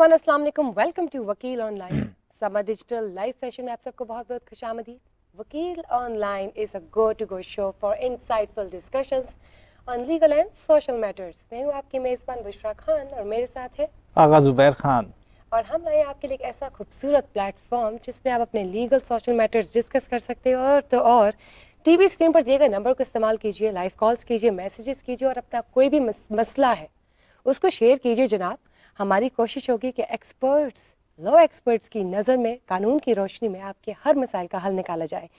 Everyone, अस्सलाम वालेकुम। Welcome to Vakeel online summer digital live session में आप सबको बहुत बहुत खुशामदीद। Vakeel online is a go to go show for insightful discussions on legal and social matters. मैं हूँ आपकी मेज़बान बुशरा खान और मेरे साथ है आगा जुबैर खान। और हम लाए आपके लिए एक ऐसा खूबसूरत प्लेटफॉर्म जिसमें आप अपने लीगल सोशल मैटर्स डिस्कस कर सकते हो। और टीवी स्क्रीन पर दिए गए नंबर को इस्तेमाल कीजिए, लाइव कॉल्स कीजिए, मैसेजेस कीजिए और अपना कोई भी मसला है उसको शेयर कीजिए जनाब। हमारी कोशिश होगी कि लॉ एक्सपर्ट्स की नज़र में, कानून की रोशनी में आपके हर मसाइल का हल निकाला जाए।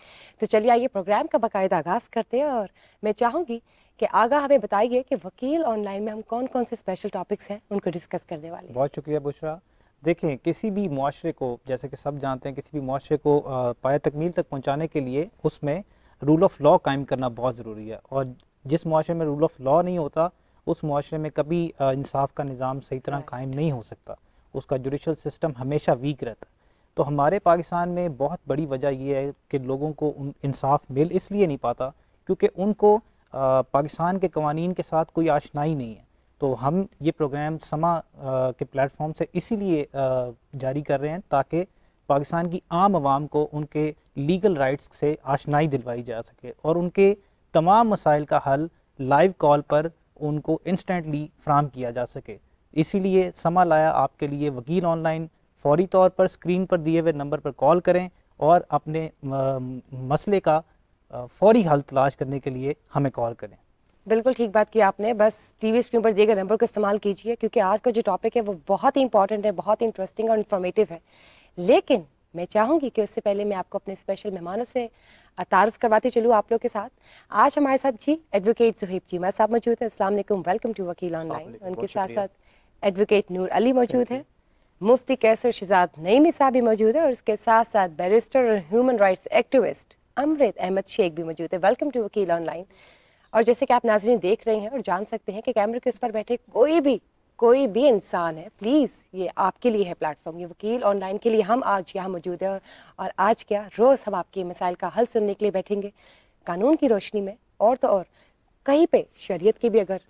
तो चलिए आइए प्रोग्राम का बाकायदा आगाज़ करते हैं और मैं चाहूँगी कि आगा हमें बताइए कि वकील ऑनलाइन में हम कौन कौन से स्पेशल टॉपिक्स हैं उनको डिस्कस करने वाले हैं। बहुत शुक्रिया बुशरा। देखें, किसी भी मुआशरे को, जैसे कि सब जानते हैं, किसी भी मुआशरे को पाया तकमील तक पहुँचाने के लिए उसमें रूल ऑफ लॉ कायम करना बहुत ज़रूरी है। और जिस मुआशरे में रूल ऑफ लॉ नहीं होता उस मुआशरे में कभी इंसाफ का निज़ाम सही तरह कायम नहीं हो सकता। उसका जुडिशल सिस्टम हमेशा वीक रहता है। तो हमारे पाकिस्तान में बहुत बड़ी वजह यह है कि लोगों को इंसाफ मिल इसलिए नहीं पाता क्योंकि उनको पाकिस्तान के कवानीन के साथ कोई आशनाई नहीं है। तो हम ये प्रोग्राम समा के प्लेटफॉर्म से इसीलिए जारी कर रहे हैं ताकि पाकिस्तान की आम आवाम को उनके लीगल राइट्स से आशनाई दिलवाई जा सके और उनके तमाम मसाइल का हल लाइव कॉल पर उनको इंस्टेंटली फ्राहम किया जा सके। इसीलिए समा लाया आपके लिए वकील ऑनलाइन। फौरी तौर पर स्क्रीन पर दिए हुए नंबर पर कॉल करें और अपने मसले का फौरी हल तलाश करने के लिए हमें कॉल करें। बिल्कुल ठीक बात की आपने। बस टीवी स्क्रीन पर दिए गए नंबर का इस्तेमाल कीजिए क्योंकि आज का जो टॉपिक है वो बहुत ही इंपॉर्टेंट है, बहुत इंटरेस्टिंग और इन्फॉर्मेटिव है। लेकिन मैं चाहूँगी कि उससे पहले मैं आपको अपने स्पेशल मेहमानों से तारुफ करवाते चलूँ आप लोग के साथ। आज हमारे साथ जी एडवोकेट सुहेब चीमा साहब मौजूद है। अस्सलाम वालेकुम, वेलकम टू वकील ऑनलाइन। उनके साथ साथ एडवोकेट नूर अली मौजूद है, मुफ्ती कैसर शहजाद नईमी साहब भी मौजूद है और उसके साथ साथ बैरिस्टर और ह्यूमन राइट्स एक्टिविस्ट अमृत अहमद शेख भी मौजूद है। Welcome to Vakeel online. और जैसे कि आप नाज़रीन देख रहे हैं और जान सकते हैं कि कैमरे के उस पर बैठे कोई भी इंसान है, प्लीज़ ये आपके लिए है प्लेटफॉर्म, ये वकील ऑनलाइन के लिए हम आज यहाँ मौजूद है। और आज क्या, रोज़ हम आपके मसाइल का हल सुनने के लिए बैठेंगे कानून की रोशनी में। और तो और कहीं पे शरीयत की भी अगर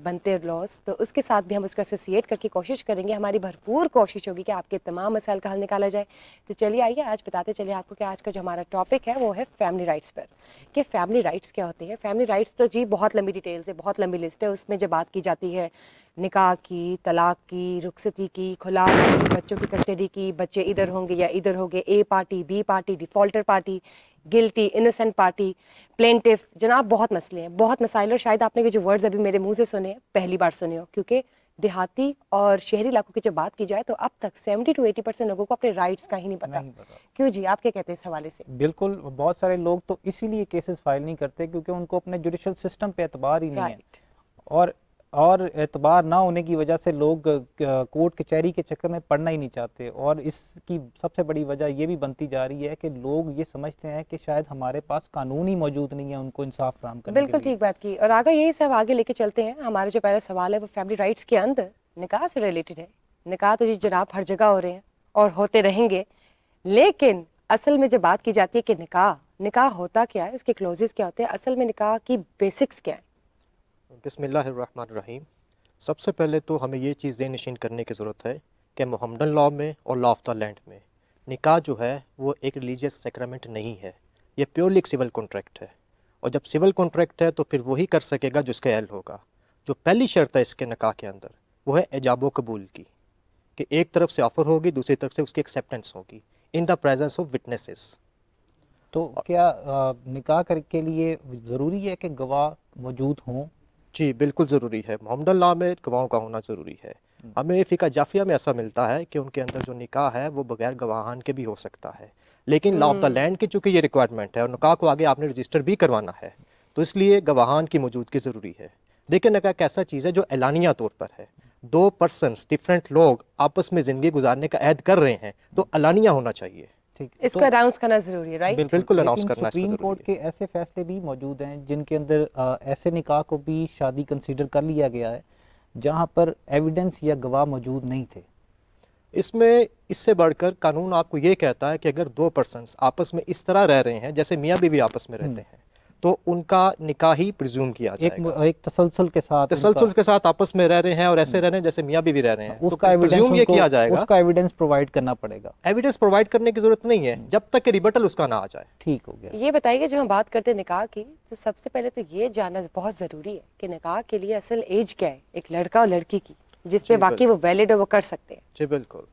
बनते लॉज तो उसके साथ भी हम उसको एसोसिएट करके कोशिश करेंगे। हमारी भरपूर कोशिश होगी कि आपके तमाम मसाइल का हल निकाला जाए। तो चलिए आइए आज बताते चलिए आपको कि आज का जो हमारा टॉपिक है वो है फैमिली राइट्स पर, कि फैमिली राइट्स क्या होते हैं। फैमिली राइट्स तो जी बहुत लंबी डिटेल्स है, बहुत लंबी लिस्ट है। उसमें जब बात की जाती है निकाह की, तलाक की, रुखसती की, खुला की, बच्चों की कस्टडी की, बच्चे इधर होंगे या इधर होंगे, A party, B party, defaulter party, guilty, innocent party, plaintiff, जनाब बहुत मसले हैं, बहुत मसाइल। और शायद आपने के जो वर्ड्स अभी मेरे मुंह से सुने पहली बार सुने हो, क्योंकि देहाती और शहरी इलाकों की जब बात की जाए तो अब तक 70 to 80% लोगों को अपने राइट्स का ही नहीं पता। क्यों जी, आप क्या कहते हैं इस हवाले से? बिल्कुल, बहुत सारे लोग तो इसीलिए केसेस फाइल नहीं करते क्योंकि उनको अपने जुडिशल सिस्टम पे एतबार ही नहीं है। और एतबार ना होने की वजह से लोग कोर्ट कचहरी के चक्कर में पड़ना ही नहीं चाहते। और इसकी सबसे बड़ी वजह ये भी बनती जा रही है कि लोग ये समझते हैं कि शायद हमारे पास कानून ही मौजूद नहीं है उनको इंसाफ फराहम करने के लिए। बिल्कुल ठीक बात की। और आगे यही सब आगे लेके चलते हैं। हमारा जो पहला सवाल है वो फैमिली राइट्स के अंदर निकाह से रिलेटेड है। निकाह तो जी जनाब हर जगह हो रहे हैं और होते रहेंगे, लेकिन असल में जब बात की जाती है कि निकाह होता क्या है, इसके क्लोजेस क्या होते हैं, असल में निकाह की बेसिक्स क्या है? बिस्मिल्लाहिर्रहमानिर्रहीम। सबसे पहले तो हमें ये चीज़ नशीन करने की ज़रूरत है कि मोहम्मदन लॉ में और लॉ ऑफ द लैंड में निकाह जो है वो एक रिलीजियस सेक्रेमेंट नहीं है, ये प्योरली एक सिविल कॉन्ट्रैक्ट है। और जब सिविल कॉन्ट्रैक्ट है तो फिर वही कर सकेगा जिसका अहल होगा। जो पहली शर्त है इसके निकाह के अंदर वो है एजाब कबूल की, कि एक तरफ से ऑफ़र होगी, दूसरी तरफ से उसकी एक्सेप्टेंस होगी in the presence of witnesses. तो क्या निकाह के लिए ज़रूरी है कि गवाह मौजूद हों? जी बिल्कुल ज़रूरी है। मोहम्मदन लॉ में गवाहों का होना ज़रूरी है। हमें फ़िका जाफिया में ऐसा मिलता है कि उनके अंदर जो निकाह है वो बगैर गवाहान के भी हो सकता है, लेकिन लॉ ऑफ द लैंड की चूँकि ये रिक्वायरमेंट है और निकाह को आगे आपने रजिस्टर भी करवाना है तो इसलिए गवाहान की मौजूदगी ज़रूरी है। देखिए, निकाह एक ऐसा चीज़ है जो एलानिया तौर पर है। दो पर्सनस, डिफरेंट लोग आपस में ज़िंदगी गुजारने का अहद कर रहे हैं तो एलानिया होना चाहिए। इसको अनाउंस करना जरूरी है, राइट? बिल्कुल अनाउंस करना। सुप्रीम कोर्ट के ऐसे फैसले भी मौजूद हैं जिनके अंदर ऐसे निकाह को भी शादी कंसीडर कर लिया गया है जहां पर एविडेंस या गवाह मौजूद नहीं थे। इसमें इससे बढ़कर कानून आपको ये कहता है कि अगर दो पर्सन्स आपस में इस तरह रह रहे हैं जैसे मियाँ बीवी आपस में रहते हैं तो उनका निकाह ही प्रिज्यूम किया जाएगा। एक तसलसल के साथ आपस में रह रहे हैं और ऐसे रह रहे हैं जैसे मियाँ बीवी रह रहे हैं, उसका प्रिज्यूम ये किया जाएगा। उसका एविडेंस प्रोवाइड करना पड़ेगा। एविडेंस प्रोवाइड करने की जरूरत नहीं है जब तक कि रिबटल उसका ना आ जाए। ठीक हो गया। ये बताइए, जब हम बात करते हैं निकाह की, तो सबसे पहले तो ये जानना बहुत ज़रूरी है कि निकाह के लिए असल एज क्या है एक लड़का और लड़की की, जिसपे वाकई वो वैलिड है, वो कर सकते हैं। जी बिल्कुल।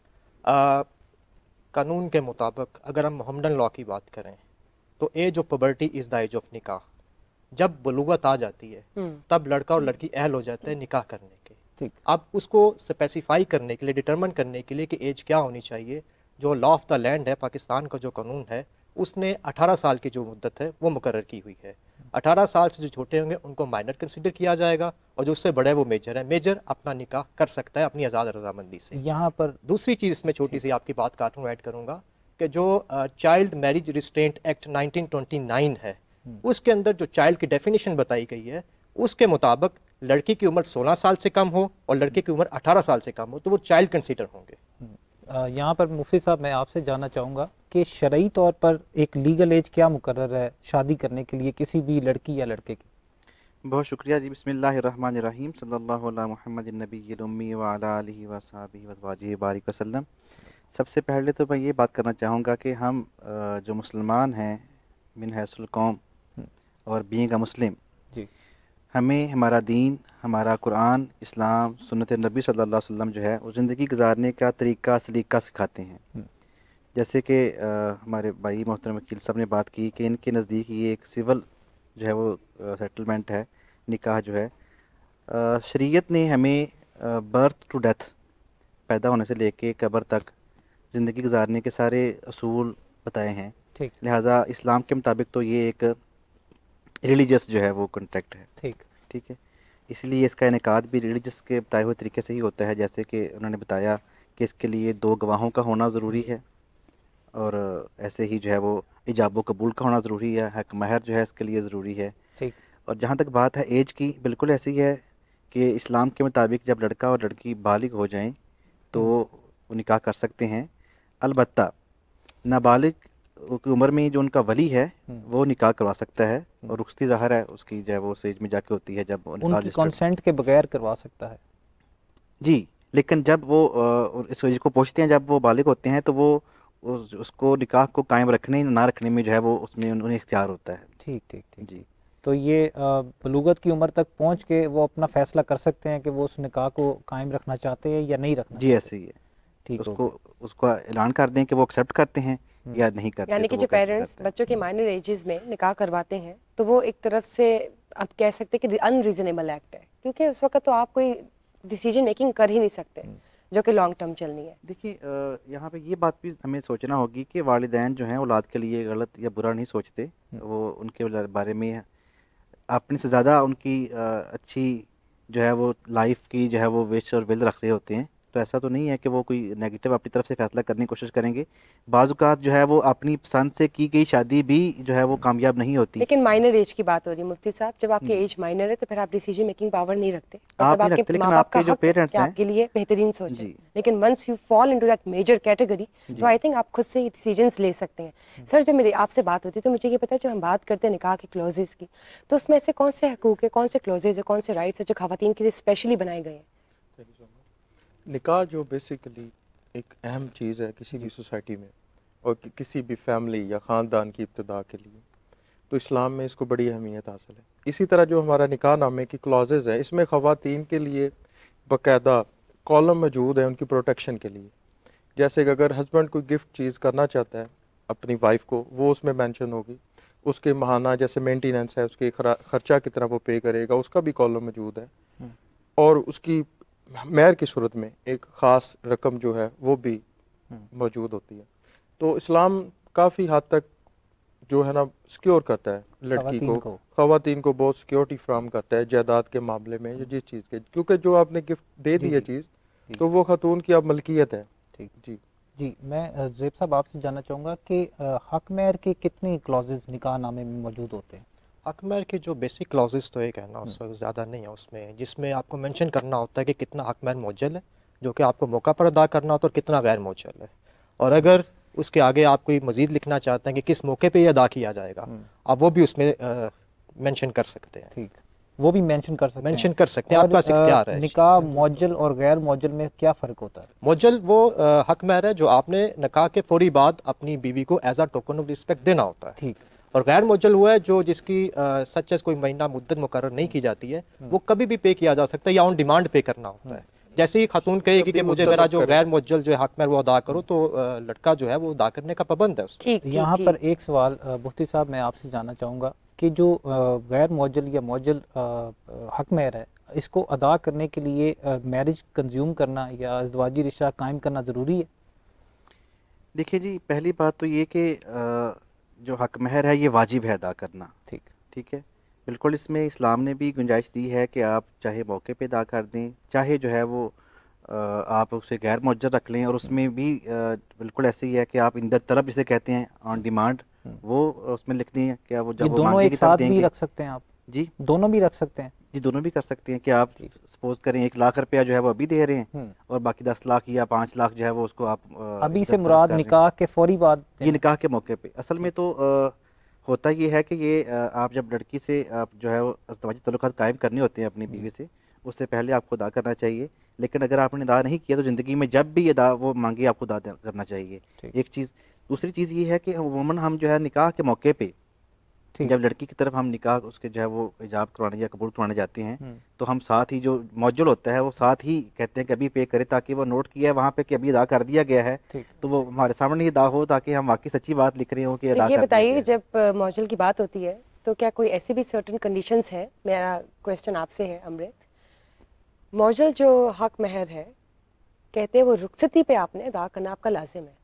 कानून के मुताबिक अगर हम मोहम्मदन लॉ की बात करें तो age of puberty is the age of निकाह। जब बलूगत आ जाती है तब लड़का और लड़की अहल हो जाते हैं निकाह करने के। ठीक। अब उसको स्पेसिफाई करने के लिए, डिटरमिन करने के लिए कि एज क्या होनी चाहिए, जो लॉ ऑफ द लैंड है, पाकिस्तान का जो कानून है, उसने 18 साल की जो मुद्दत है वो मुकर्रर की हुई है। 18 साल से जो छोटे होंगे उनको माइनर कंसिडर किया जाएगा और जो उससे बड़े वो मेजर है। मेजर अपना निकाह कर सकता है अपनी आज़ाद रजामंदी से। यहाँ पर दूसरी चीज़ इसमें छोटी सी आपकी बात काटूँ, ऐड करूँगा कि जो चाइल्ड मैरिज रिस्ट्रेंट एक्ट 1929 है, उसके अंदर जो चाइल्ड की डेफिनेशन बताई गई है, उसके मुताबिक लड़की की उम्र 16 साल से कम हो और लड़के की उम्र 18 साल से कम हो तो वो चाइल्ड कंसीडर होंगे। यहाँ पर मुफ्ती साहब मैं आपसे जानना चाहूँगा कि शरई तौर पर एक लीगल एज क्या मुकर्रर है शादी करने के लिए किसी भी लड़की या लड़के की? बहुत शुक्रिया जी। बिस्मिल्लाहिर्रहमानिर्रहीम, सल्लल्लाहु अला मुहम्मदिन नबिय्यिल उम्मी व अला आलिहि व अस्हाबिहि व अज़वाजिहि बारिक वसल्लम। सबसे पहले तो मैं ये बात करना चाहूँगा कि हम जो मुसलमान हैं मिन हैसुल कौम और बीइंग अ मुस्लिम, हमें हमारा दीन, हमारा कुरान, इस्लाम, सुन्नत नबी सल्लल्लाहु अलैहि वसल्लम जो है वो ज़िंदगी गुजारने का तरीका सलीका सिखाते हैं। जैसे कि हमारे भाई मोहतरम वकील साहब ने बात की कि इनके नज़दीक ये एक सिविल जो है वो सेटलमेंट है, निकाह जो है। शरीयत ने हमें बर्थ टू डेथ, पैदा होने से लेके कब्र तक ज़िंदगी गुजारने के सारे असूल बताए हैं। ठीक। लिहाजा इस्लाम के मुताबिक तो ये एक रिलीजियस जो है वो कॉन्ट्रैक्ट है। ठीक है। इसलिए इसका इनेकाद भी रिलीजियस के बताए हुए तरीके से ही होता है। जैसे कि उन्होंने बताया कि इसके लिए 2 गवाहों का होना ज़रूरी है और ऐसे ही जो है वो इजाब व कबूल का होना ज़रूरी है, हक महर जो है इसके लिए ज़रूरी है। ठीक। और जहाँ तक बात है एज की, बिल्कुल ऐसी है कि इस्लाम के मुताबिक जब लड़का और लड़की बालिग हो जाएं तो वो निकाह कर सकते हैं। अलबत्ता नाबालिग की उम्र में जो उनका वली है वो निकाह करवा सकता है और रुखसती ज़ाहिर है उसकी जो है वो एज में जाके होती है जब उनकी कंसेंट के बगैर करवा सकता है जी। लेकिन जब वो इस एज को पहुँचते हैं, जब वो बालिग होते हैं, तो वो उसको निकाह को कायम रखने ना रखने में जो है वो उसमें उन्हें इख्तियार होता है। ठीक ठीक ठीक जी। तो ये बलूगत की उम्र तक पहुँच के वो अपना फैसला कर सकते हैं कि वो उस निकाह को कायम रखना चाहते हैं या नहीं रखना। जी ऐसे ही है। ठीक। उसको ऐलान कर दें कि वो एक्सेप्ट करते हैं या नहीं करते। यानी कि जो पेरेंट्स बच्चों के माइनर एजेस में निकाह करवाते हैं तो वो एक तरफ से आप कह सकते हैं कि अनरीजनेबल एक्ट है, क्योंकि उस वक्त तो आप कोई डिसीजन मेकिंग कर ही नहीं सकते जो कि लॉन्ग टर्म चलनी है। देखिए यहाँ पे ये बात भी हमें सोचना होगी कि वालिदैन जो हैं औलाद के लिए गलत या बुरा नहीं सोचते, वो उनके बारे में अपने से ज़्यादा उनकी अच्छी जो है वो लाइफ की जो है वो विश और विल रख रहे होते हैं। तो ऐसा तो नहीं है कि वो कोई नेगेटिव अपनी तरफ से फैसला करने की कोशिश करेंगे। बाज़-औक़ात जो है वो अपनी पसंद से की गई शादी भी जो है वो कामयाब नहीं होती। लेकिन माइनर एज की बात हो रही है मुफ्ती साहब, जब आपकी एज माइनर है तो फिर आप डिसीजन मेकिंग पावर नहीं रखते। आप नहीं रखते, लेकिन आपके जो पेरेंट्स हैं आपके लिए बेहतरीन सोचें, लेकिन once you fall into that major category तो आई थिंक आप खुद से ही डिसीजंस ले सकते हैं। सर जब मेरी आपसे बात होती है तो मुझे ये पता है, जब हम बात करते हैं निकाह के क्लॉजेज की, तो उसमें ऐसे कौन से हकूक है, कौन से क्लॉजेज है, कौन से राइट्स है जो खवातीन के लिए स्पेशली बनाए गए हैं? निकाह जो बेसिकली एक अहम चीज़ है किसी भी सोसाइटी में और किसी भी फैमिली या ख़ानदान की इब्तिदा के लिए, तो इस्लाम में इसको बड़ी अहमियत हासिल है। इसी तरह जो हमारा निकाह नामे की क्लॉजेज़ है, इसमें ख़वातीन के लिए बाकायदा कॉलम मौजूद है उनकी प्रोटेक्शन के लिए। जैसे कि अगर हस्बैंड कोई गिफ्ट चीज़ करना चाहता है अपनी वाइफ को, वो उसमें मेंशन होगी। उसके माहाना जैसे मेंटेनेंस है, उसके खर्चा कितना वो पे करेगा, उसका भी कॉलम मौजूद है। और उसकी महर की सूरत में एक ख़ास रकम जो है वो भी मौजूद होती है। तो इस्लाम काफ़ी हद तक जो है ना सिक्योर करता है लड़की को, ख़वातीन को बहुत सिक्योरिटी फ्राहम करता है जायदाद के मामले में या जिस चीज़ के, क्योंकि जो आपने गिफ्ट दे दी है चीज़ तो वो खातून की अब मलकियत है। ठीक जी जी। मैं ज़ेब साहब आपसे जानना चाहूँगा कि हक महर के कितने क्लॉजेज निकाह नामे में मौजूद होते हैं? हक महर के जो बेसिक क्लॉजेस तो एक है ना, उस वक्त ज़्यादा नहीं है उसमें, जिसमें आपको मेंशन करना होता है कि कितना हक महर मौजूद है जो कि आपको मौका पर अदा करना होता है और कितना गैर मौजूद है। और अगर उसके आगे आप कोई मज़ीद लिखना चाहते हैं कि किस मौके पे ये अदा किया जाएगा, अब वो भी उसमें मेंशन कर सकते हैं। ठीक, वो भी मेंशन कर सकते हैं। मेंशन कर सकते हैं, आपका इख्तियार है। निकाह मौजल और गैर मौजल में क्या फ़र्क होता है? मौजल वो हक महर है जो आपने निकाह के फौरी बाद अपनी बीवी को as a token of respect देना होता है। ठीक। और गैर मौजल हुआ है जो जिसकी सच एज कोई महीना मुद्दत मुकर्रर नहीं की जाती है, वो कभी भी पे किया जा सकता है या ऑन डिमांड पे करना होता है। जैसे ही खातून कहेगी कि मुझे मेरा जो गैर मौजल जो हक महर वो अदा करो, तो लड़का जो है वो अदा करने का पाबंद है उसको। यहाँ पर एक सवाल मुफ्ती साहब मैं आपसे जानना चाहूँगा कि जो गैर मौजल या मौजल हक महर है, इसको अदा करने के लिए मैरिज कंज्यूम करना या अज़दवाजी रिश्ता कायम करना ज़रूरी है? देखिए जी, पहली बात तो ये कि जो हक महर है ये वाजिब है अदा करना। ठीक। ठीक है, बिल्कुल इसमें इस्लाम ने भी गुंजाइश दी है कि आप चाहे मौके पे अदा कर दें, चाहे जो है वो आप उसे गैर मौजल रख लें, और उसमें भी बिल्कुल ऐसे ही है कि आप इंदर तरफ जिसे कहते हैं ऑन डिमांड, वो उसमें लिख दें कि वो जब वो दोनों मांगेगी एक साथ तब भी देंगे। रख सकते हैं आप? जी, दोनों भी रख सकते हैं जी, दोनों भी कर सकते हैं कि आप सपोज करें 1 लाख रुपया जो है वो अभी दे रहे हैं और बाकी 10 लाख या 5 लाख जो है वो उसको आप अभी से मुराद निकाह के फौरी बाद? ये निकाह के मौके पे असल में तो होता ये है कि ये आप जब लड़की से आप जो है वो अज़दवाजी तल्लुकात कायम करने होते हैं अपनी बीवी से, उससे पहले आपको अदा करना चाहिए। लेकिन अगर आपने अदा नहीं किया तो ज़िंदगी में जब भी अदा वो मांगे आपको अदा करना चाहिए, एक चीज़। दूसरी चीज़ ये है कि अमूमन हम जो है निकाह के मौके पे जब लड़की की तरफ हम निकाह उसके जो है वो इजाब करवाने या कबूल करवाने जाते हैं, तो हम साथ ही जो मौजूद होता है वो साथ ही कहते हैं कि अभी पे करे, ताकि वो नोट किया है वहाँ पे कि अभी अदा कर दिया गया है, तो वो हमारे सामने ही अदा हो, ताकि हम वाकई सच्ची बात लिख रहे हो कि अदा कर दिया गया है। बताइए, जब मौजूद की बात होती है तो क्या कोई ऐसी भी सर्टेन कंडीशंस है? मेरा क्वेश्चन आपसे है अमृत, मौजूद जो हक महर है कहते हैं वो रुखसती पे आपने अदा करना आपका लाजिम है।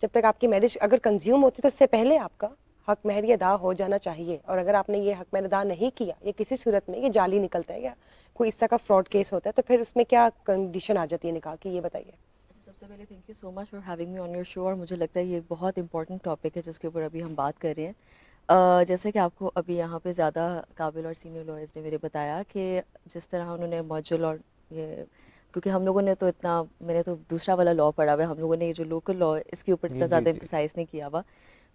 जब तक आपकी मैरिज अगर कंज्यूम होती तो उससे पहले आपका हक महर ये अदा हो जाना चाहिए, और अगर आपने ये हक महर अदा नहीं किया या किसी सूरत में ये जाली निकलता है या कोई इस तरह का फ्रॉड केस होता है, तो फिर उसमें क्या कंडीशन आ जाती है निकाह की, ये बताइए। सबसे पहले thank you so much for having me on your show, और मुझे लगता है ये एक बहुत इंपॉर्टेंट टॉपिक है जिसके ऊपर अभी हम बात कर रहे हैं। जैसे कि आपको अभी यहाँ पे ज़्यादा काबिल और सीनियर लॉयर्स ने मेरे बताया कि जिस तरह उन्होंने मॉड्यूल और ये, क्योंकि हम लोगों ने तो इतना, मैंने तो दूसरा वाला लॉ पढ़ा हुआ है, हम लोगों ने ये जो लोकल लॉ इसके ऊपर इतना ज़्यादा एम्फसाइज़ नहीं किया हुआ,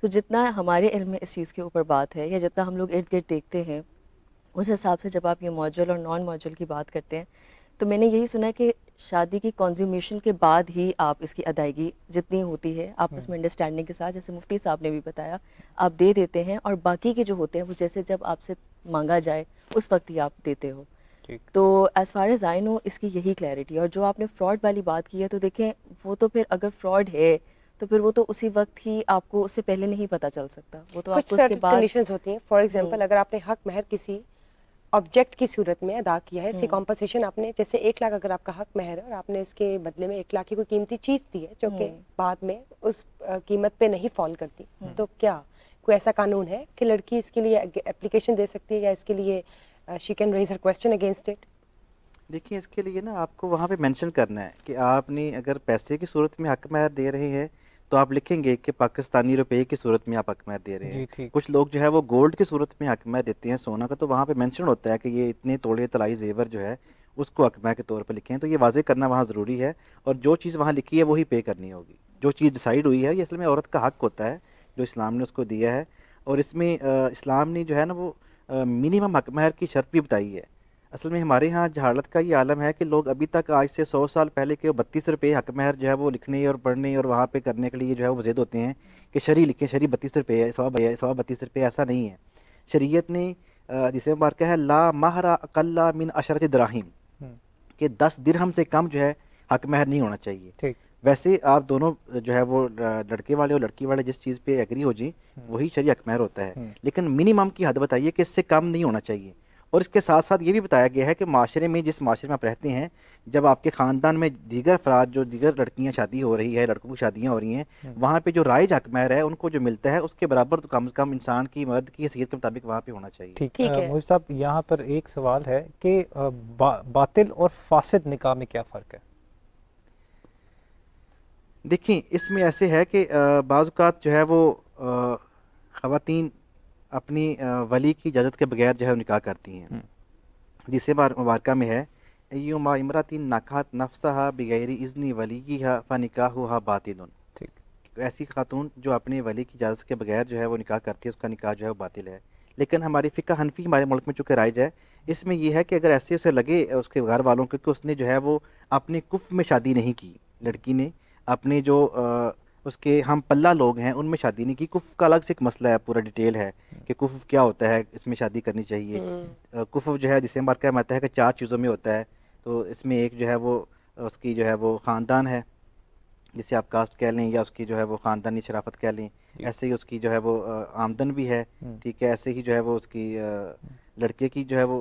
तो जितना हमारे इल्म में इस चीज़ के ऊपर बात है या जितना हम लोग इर्द गिर्द देखते हैं, उस हिसाब से जब आप ये मॉड्यूल और नॉन मॉड्यूल की बात करते हैं, तो मैंने यही सुना है कि शादी की कंज्यूमेशन के बाद ही आप इसकी अदायगी जितनी होती है आपस में अंडरस्टैंडिंग के साथ, जैसे मुफ्ती साहब ने भी बताया, आप दे देते हैं, और बाकी के जो होते हैं वो जैसे जब आपसे मांगा जाए उस वक्त ही आप देते हो। तो as far as I know इसकी यही क्लैरिटी। और जो आपने फ्रॉड वाली बात की है, तो देखें वो तो फिर अगर फ्रॉड है तो फिर वो तो उसी वक्त ही आपको, उससे पहले नहीं पता चल सकता, वो तो आपको उसके बाद कंडीशंस होती हैं। फॉर एग्जांपल अगर आपने हक महर किसी ऑब्जेक्ट की सूरत में अदा किया है, इसकी कॉम्पनसेशन आपने, जैसे 1 लाख अगर आपका हक महर है और आपने इसके बदले में 1 लाख की कोई कीमती चीज़ दी है जो कि बाद में उस कीमत पे नहीं फॉल करती, तो क्या कोई ऐसा कानून है कि लड़की इसके लिए एप्लीकेशन दे सकती है या इसके लिए she can raise her question against it? देखिए, इसके लिए ना आपको वहाँ पे मेंशन करना है कि आपने अगर पैसे की सूरत में हक महर दे रहे हैं तो आप लिखेंगे कि पाकिस्तानी रुपए की सूरत में आप हक महर दे रहे हैं। कुछ लोग जो है वो गोल्ड की सूरत में हक महर देते हैं, सोना का, तो वहाँ पे मेंशन होता है कि ये इतने तोड़े तलाई जेवर जो है उसको हक महर के तौर पर लिखें, तो ये वाजे करना वहाँ ज़रूरी है। और जो चीज़ वहाँ लिखी है वही पे करनी होगी। जो चीज़ डिसाइड हुई है ये असल में औरत का हक होता है जो इस्लाम ने उसको दिया है, और इसमें इस्लाम ने जो है ना वो मिनिमम हक महर की शर्त भी बताई है। असल में हमारे यहाँ जहालत का ये आलम है कि लोग अभी तक आज से 100 साल पहले के 32 रुपये हक महर जो है वो लिखने और पढ़ने और वहाँ पे करने के लिए जो है वो ज़िद होते हैं कि शरी लिखें, शरी 32 रुपये है, सवा 32 रुपये, ऐसा नहीं है। शरीयत ने जिसे मुबारक है ला महरा अक़ल्ला मिन अशरत दराहिम, कि 10 दिरहम से कम जो है हक महर नहीं होना चाहिए। वैसे आप दोनों जो है वो लड़के वाले और लड़की वाले जिस चीज़ पे एग्री हो जी वही शरी हक महर होता है, लेकिन मिनिमम की हद बताइए कि इससे कम नहीं होना चाहिए। और इसके साथ साथ ये भी बताया गया है कि माशरे में, जिस माशरे में आप रहते हैं, जब आपके ख़ानदान में दीगर अफराद, जो दीगर लड़कियां शादी हो रही है, लड़कों की शादियां हो रही हैं, वहाँ पे जो राइज हक महर है उनको जो मिलता है उसके बराबर तो कम से कम इंसान की, मर्द की हैसियत के मुताबिक वहाँ पे होना चाहिए। ठीक है मुफ्ती साहब, यहाँ पर एक सवाल है कि बातिल और फासिद निकाह में क्या फ़र्क है? देखिए, इसमें ऐसे है कि बाज़ औक़ात जो है वो ख़वातीन अपनी वली की इजाज़त के बगैर जो है निकाह करती हैं, जिसे मुबारका में है अय्युमा इमरातिन नकाहत नफ्सहा बिगैर इज़्नि वलीहा फ़निकाहुहा बातिलुन। ठीक, ऐसी खातून जो अपने वली की इजाज़त के बगैर जो है वो निकाह करती है उसका निकाह जो है वो बातिल है। लेकिन हमारी फ़िक़्ह हनफी हमारे मुल्क में चूँकि राइज है, इसमें यह है कि अगर ऐसे उसे लगे उसके घर वालों को कि उसने जो है वो अपने कुफ़ में शादी नहीं की, लड़की ने अपने जो उसके हम पल्ला लोग हैं उनमें शादी नहीं की। कुफ़ का अलग से एक मसला है, पूरा डिटेल है कि कुफ़ क्या होता है, इसमें शादी करनी चाहिए। कुफ़ जो है जिसे बात कहता है कि 4 चीज़ों में होता है, तो इसमें एक जो है वो उसकी जो है वो ख़ानदान है, जिसे आप कास्ट कह लें, या उसकी जो है वो ख़ानदानी शराफत कह लें। ऐसे ही उसकी जो है वो आमदन भी है, ठीक है। ऐसे ही जो है वो उसकी लड़के की जो है वो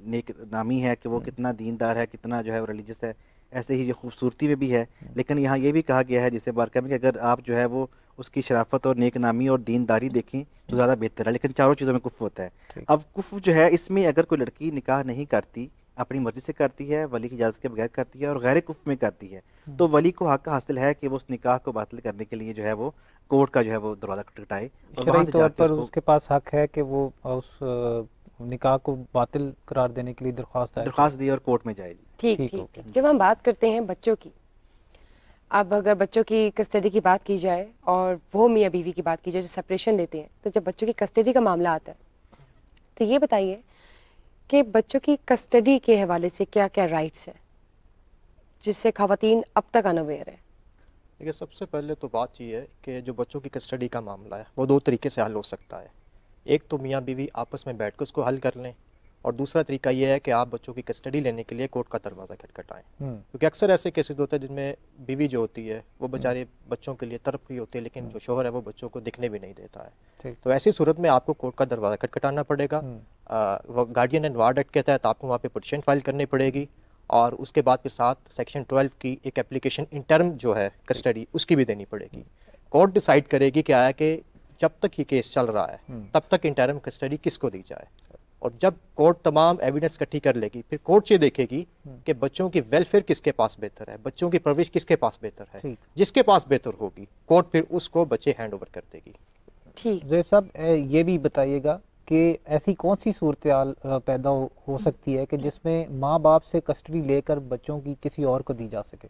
नेक नामी है कि वो कितना दीनदार है, कितना जो है वो रिलीजियस है। ऐसे ही खूबसूरती में भी है। लेकिन यहाँ ये भी कहा गया है जिसे बार कि अगर आप जो है वो उसकी शराफत और नेक नामी और दीनदारी देखें तो ज़्यादा बेहतर है। लेकिन चारों चीज़ों में कुफ़ होता है। अब कुफ़ जो है इसमें अगर कोई लड़की निकाह नहीं करती, अपनी मर्ज़ी से करती है, वली की इजाज़त के बगैर करती है और गैर कुफ़ में करती है, तो वली को हक़ हासिल है कि वो उस निकाह को बातिल करने के लिए जो है वो कोर्ट का जो है वो दरवाज़ा खटखटाए और वहाँ से तौर पर जाकर उसके पास हक़ है कि वो उस निकाह को बातिल करार देने के लिए दरख्वास्त दी और कोर्ट में जाएगी। ठीक ठीक ठीक। जब हम बात करते हैं बच्चों की, अब अगर बच्चों की कस्टडी की बात की जाए और वो मियाँ बीवी की बात की जाए जो सेपरेशन लेते हैं, तो जब बच्चों की कस्टडी का मामला आता है तो ये बताइए कि बच्चों की कस्टडी के हवाले से क्या क्या राइट्स हैं जिससे ख़वातीन अब तक अनअवेयर है। देखिए, सबसे पहले तो बात ये है कि जो बच्चों की कस्टडी का मामला है वो 2 तरीके से हल हो सकता है। एक तो मियाँ बीवी आपस में बैठ कर उसको हल कर लें, और दूसरा तरीका ये है कि आप बच्चों की कस्टडी लेने के लिए कोर्ट का दरवाज़ा खटखटाएं। क्योंकि अक्सर ऐसे केसेस होते हैं जिनमें बीवी जो होती है वो बेचारे बच्चों के लिए तड़प रही होती है, लेकिन जो शोहर है वो बच्चों को दिखने भी नहीं देता है। तो ऐसी सूरत में आपको कोर्ट का दरवाज़ा खटखटाना पड़ेगा। गार्डियन एंड वार्ड एक्ट के तहत आपको वहाँ पर पिटीशन फाइल करनी पड़ेगी, और उसके बाद फिर साथ सेक्शन 12 की एक एप्लीकेशन इंटर्म जो है कस्टडी उसकी भी देनी पड़ेगी। कोर्ट डिसाइड करेगी क्या है कि जब तक ये केस चल रहा है तब तक इंटर्म कस्टडी किसको दी जाए, और जब कोर्ट तमाम एविडेंस इकट्ठी कर लेगी फिर कोर्ट ये देखेगी कि बच्चों की वेलफेयर किसके पास बेहतर है, बच्चों की परवरिश किसके पास बेहतर है। जिसके पास बेहतर होगी कोर्ट फिर उसको बच्चे हैंड ओवर कर देगी। ठीक। ज़ुहैब साहब, ये भी बताइएगा कि ऐसी कौन सी सूरत-ए-हाल पैदा हो सकती है कि जिसमें माँ बाप से कस्टडी लेकर बच्चों की किसी और को दी जा सके।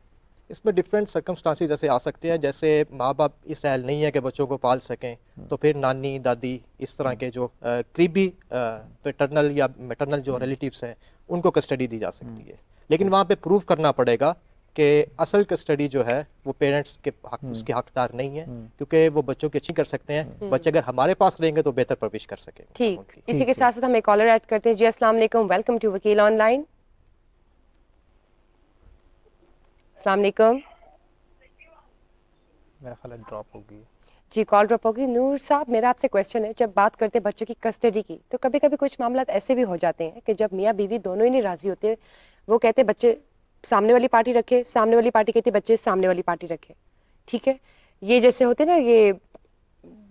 इसमें डिफरेंट सर्कमस्टांसेस जैसे आ सकते हैं, जैसे माँ बाप इस अहल नहीं है कि बच्चों को पाल सकें, तो फिर नानी दादी इस तरह के जो करीबी पैटर्नल या मैटरनल जो रिलेटिव्स हैं उनको कस्टडी दी जा सकती है। लेकिन वहाँ पे प्रूव करना पड़ेगा कि असल कस्टडी जो है वो पेरेंट्स के उसके हकदार नहीं है, क्योंकि वो बच्चों की अच्छी कर सकते हैं। बच्चे अगर हमारे पास रहेंगे तो बेहतर परवरिश कर सकेंगे। ठीक। इसी के साथ साथ हम एक कॉलर ऐड करते हैं। जी अस्सलाम वालेकुम, वेलकम टू वकील ऑनलाइन। अस्सलाम वालेकुम। मेरा ख्याल ड्रॉप हो गई जी, कॉल ड्रॉप होगी। नूर साहब, मेरा आपसे क्वेश्चन है, जब बात करते हैं बच्चों की कस्टडी की तो कभी कभी कुछ मामला ऐसे भी हो जाते हैं कि जब मियाँ बीवी दोनों ही नहीं राजी होते, वो कहते बच्चे सामने वाली पार्टी रखे, सामने वाली पार्टी कहती बच्चे सामने वाली पार्टी रखे। ठीक है, ये जैसे होते ना, ये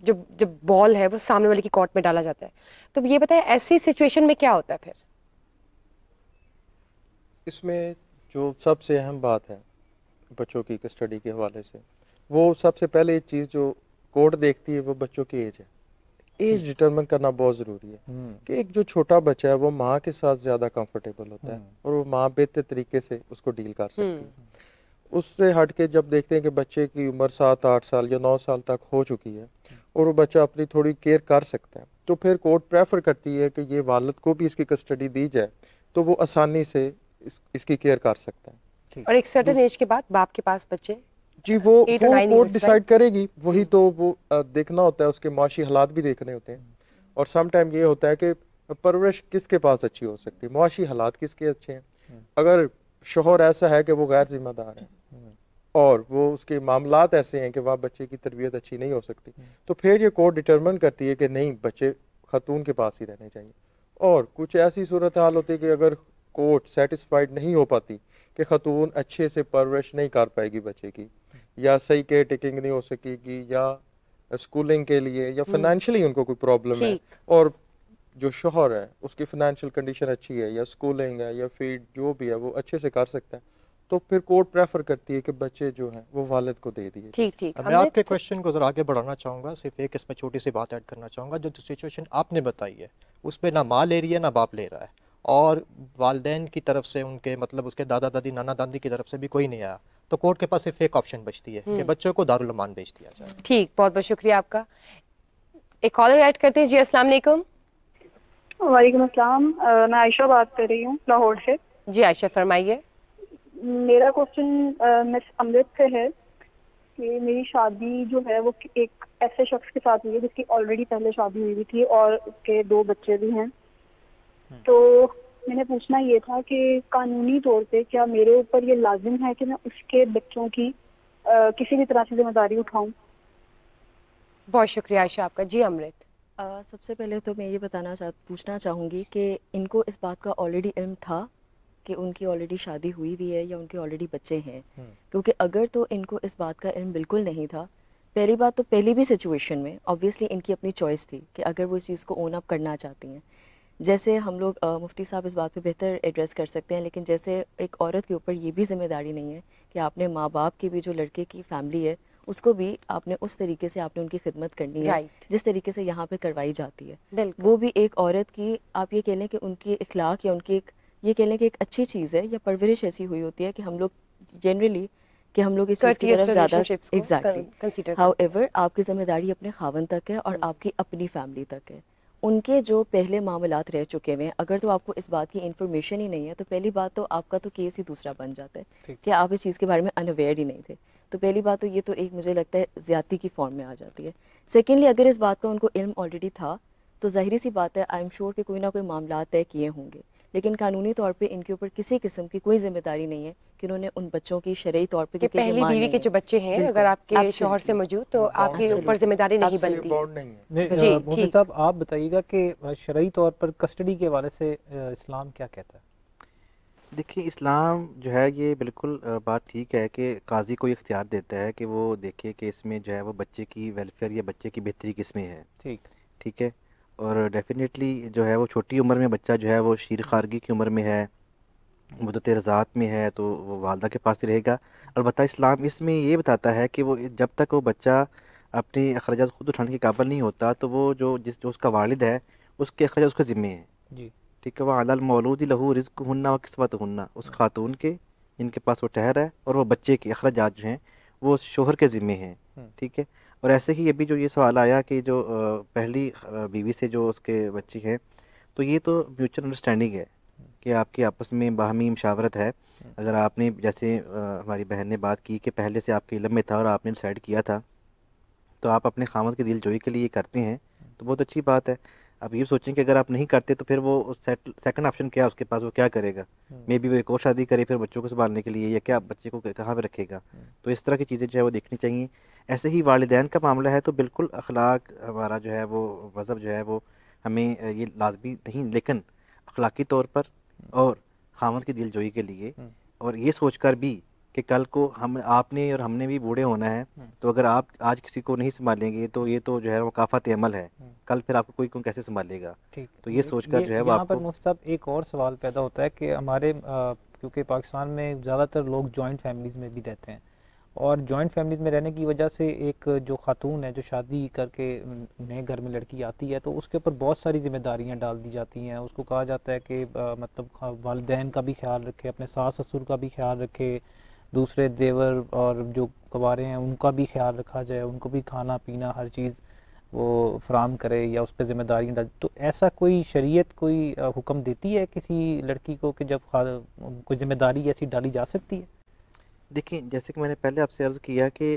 जब बॉल है वो सामने वाले की कोर्ट में डाला जाता है, तो ये बताएं ऐसी सिचुएशन में क्या होता है फिर। इसमें जो सबसे अहम बात है बच्चों की कस्टडी के हवाले से, वो सबसे पहले चीज़ जो कोर्ट देखती है वो बच्चों की एज है। एज डिटरमिन करना बहुत ज़रूरी है कि एक जो छोटा बच्चा है वो माँ के साथ ज़्यादा कंफर्टेबल होता है और वो माँ बेहतर तरीके से उसको डील कर सकती है। उससे हट के जब देखते हैं कि बच्चे की उम्र 7-8 साल या 9 साल तक हो चुकी है और वो बच्चा अपनी थोड़ी केयर कर सकता है, तो फिर कोर्ट प्रेफर करती है कि ये वालिद को भी इसकी कस्टडी दी जाए, तो वो आसानी से इसकी केयर कर सकता है। और एक सर्टेन एज के बाद बाप के पास बच्चे जी वो कोर्ट डिसाइड करेगी, वही तो वो देखना होता है, उसके माशी हालात भी देखने होते हैं। और सम टाइम ये होता है कि परवरिश किसके पास अच्छी हो सकती है, माशी हालात किसके अच्छे हैं। अगर शोहर ऐसा है कि वो गैर जिम्मेदार है और वो उसके मामलात ऐसे हैं कि वहाँ बच्चे की तरबियत अच्छी नहीं हो सकती, तो फिर ये कोर्ट डिटरमिन करती है कि नहीं, बच्चे खातून के पास ही रहने चाहिए। और कुछ ऐसी सूरत हाल होती है कि अगर कोर्ट सेटिस्फाइड नहीं हो पाती कि खातून अच्छे से परवरिश नहीं कर पाएगी बच्चे की, या सही केयर टेकिंग नहीं हो सकेगी, या स्कूलिंग के लिए या फाइनेंशियली उनको कोई प्रॉब्लम है, और जो शोहर है उसकी फाइनेंशियल कंडीशन अच्छी है या स्कूलिंग है या फीड जो भी है वो अच्छे से कर सकता है, तो फिर कोर्ट प्रेफर करती है कि बच्चे जो हैं वो वालिद को दे दिए। ठीक ठीक। मैं आपके क्वेश्चन को ज़रा आगे बढ़ाना चाहूँगा, सिर्फ एक इसमें छोटी सी बात ऐड करना चाहूँगा। जो सिचुएशन आपने बताई है उसमें ना माँ ले रही है ना बाप ले रहा है, और वालिदैन की तरफ से उनके मतलब उसके दादा दादी नाना दादी की तरफ से भी कोई नहीं आया, तो कोर्ट के पास सिर्फ एक ऑप्शन बचती है कि बच्चों को दारुल अमान भेज दिया जाए। ठीक, बहुत बहुत शुक्रिया आपका। एक कॉलर ऐड करते हैं। जी अस्सलाम वालेकुम। वालेकुम अस्सलाम। मैं आयशा बात कर रही हूँ लाहौर से। जी आयशा फरमाइए। मेरा क्वेश्चन मिस अमृत से है कि मेरी शादी जो है वो एक ऐसे शख्स के साथ हुई है जिसकी ऑलरेडी पहले शादी हुई थी और उसके 2 बच्चे भी हैं। तो मैंने पूछना ये था कि कानूनी तौर पे क्या मेरे ऊपर ये लाजिम है कि मैं उसके बच्चों की किसी भी तरह से जिम्मेदारी उठाऊं? बहुत शुक्रिया आयशा आपका। जी अमृत। सबसे पहले तो मैं ये पूछना चाहूँगी कि इनको इस बात का ऑलरेडी इल्म था कि उनकी ऑलरेडी शादी हुई हुई है या उनके ऑलरेडी बच्चे हैं? क्योंकि अगर तो इनको इस बात का इल्म बिल्कुल नहीं था, पहली बात तो पहली भी सिचुएशन में ऑब्वियसली इनकी अपनी चॉइस थी कि अगर वो इस चीज़ को ओन अप करना चाहती हैं। जैसे हम लोग मुफ्ती साहब इस बात पे बेहतर एड्रेस कर सकते हैं, लेकिन जैसे एक औरत के ऊपर ये भी जिम्मेदारी नहीं है कि आपने माँ बाप की भी जो लड़के की फैमिली है उसको भी आपने उस तरीके से आपने उनकी खिदमत करनी है जिस तरीके से यहाँ पे करवाई जाती है। वो भी एक औरत की आप ये कह लें कि उनकी इखलाक या उनकी एक ये कह लें कि एक अच्छी चीज़ है या परवरिश ऐसी हुई होती है कि हम लोग जनरली कि हम लोग इस चीज़ की तरफ ज़्यादा एग्जैक्टली। हाउएवर आपकी जिम्मेदारी अपने खावन तक है और आपकी अपनी फैमिली तक है। उनके जो पहले मामलात रह चुके हुए हैं, अगर तो आपको इस बात की इन्फॉर्मेशन ही नहीं है तो पहली बात तो आपका तो केस ही दूसरा बन जाता है कि आप इस चीज़ के बारे में अनअवेयर ही नहीं थे। तो पहली बात तो ये तो एक मुझे लगता है ज़्यादती की फॉर्म में आ जाती है। सेकेंडली, अगर इस बात का उनको इल्म ऑलरेडी था तो ज़ाहिरी सी बात है, आई एम श्योर कि कोई ना कोई मामला तय किए होंगे, लेकिन कानूनी तौर पे इनके ऊपर किसी किस्म की कोई जिम्मेदारी नहीं है कि उन्होंने उन बच्चों की शरई तौर पे पहली बीवी के जो बच्चे हैं अगर आपके शौहर से मौजूद तो आपके ऊपर जिम्मेदारी नहीं बनती। जी मुफ्ती साहब आप बताइएगा कि शरई तौर पर कस्टडी के हवाले से इस्लाम क्या कहता है? देखिए इस्लाम जो है ये बिल्कुल बात ठीक है कि काजी को इख्तियार देता है कि वो देखे कि इसमें जो है वो बच्चे की वेलफेयर या बच्चे की बेहतरी किस में है। ठीक है। और डेफिनेटली जो है वो छोटी उम्र में बच्चा जो है वो शीर खारगी की उम्र में है, मुद्दत रज़ात में है, तो वो वालदा के पास ही रहेगा। अलबत्ता इस्लाम इसमें ये बताता है कि वो जब तक वो बच्चा अपने अखराजात खुद उठाने के काबिल नहीं होता तो वो जो उसका वालिद है उसके अखराजात उसके ज़िम्मे हैं। जी ठीक है। वह अलल मौलूदी लहू रिज़्क़ुहुन्ना व किस्वतुहुन्ना, उस खातून के जिनके पास वो ठहर है और वो बच्चे के अखराजात जो हैं वो शोहर के ज़िम्मे हैं। ठीक है। और ऐसे ही अभी जो ये सवाल आया कि जो पहली बीवी से जो उसके बच्ची हैं, तो ये तो म्यूचुअल अंडरस्टैंडिंग है कि आपकी आपस में बाहमी मुशावरत है। अगर आपने जैसे हमारी बहन ने बात की कि पहले से आपके इल्म में था और आपने डिसाइड किया था तो आप अपने खामद की दिल जोई के लिए करते हैं तो बहुत अच्छी बात है। अब ये सोचें कि अगर आप नहीं करते तो फिर वो सेकंड ऑप्शन क्या है उसके पास, वो क्या करेगा? मे बी वो एक और शादी करे फिर बच्चों को संभालने के लिए, या क्या बच्चे को कहाँ पे रखेगा? तो इस तरह की चीज़ें जो है वो देखनी चाहिए। ऐसे ही वालिदैन का मामला है तो बिल्कुल अखलाक हमारा जो है वो मज़हब जो है वो हमें ये लाजमी नहीं, लेकिन अखलाकी तौर पर और खामद की दिल जोई के लिए और ये सोच कर भी कि कल को हम आपने और हमने भी बूढ़े होना है, तो अगर आप आज किसी को नहीं संभालेंगे तो ये तो जो है वो काफ़त अमल है, कल फिर आपको कोई कैसे संभालेगा? ठीक। तो ये सोचकर जो है वो यहाँ पर मुफ्ती साहब एक और सवाल पैदा होता है कि हमारे क्योंकि पाकिस्तान में ज़्यादातर लोग जॉइंट फैमिलीज़ में भी रहते हैं और जॉइंट फैमिलीज़ में रहने की वजह से एक जो खातून है जो शादी करके नए घर में लड़की आती है तो उसके ऊपर बहुत सारी जिम्मेदारियां डाल दी जाती हैं। उसको कहा जाता है कि मतलब वालिदैन का भी ख्याल रखे, अपने सास ससुर का भी ख्याल रखे, दूसरे देवर और जो कबारे हैं उनका भी ख्याल रखा जाए, उनको भी खाना पीना हर चीज़ वो फराम करे या उस पर जिम्मेदारी डाल। तो ऐसा कोई शरीयत कोई हुक्म देती है किसी लड़की को कि जब कोई जिम्मेदारी ऐसी डाली जा सकती है? देखिए जैसे कि मैंने पहले आपसे अर्ज़ किया कि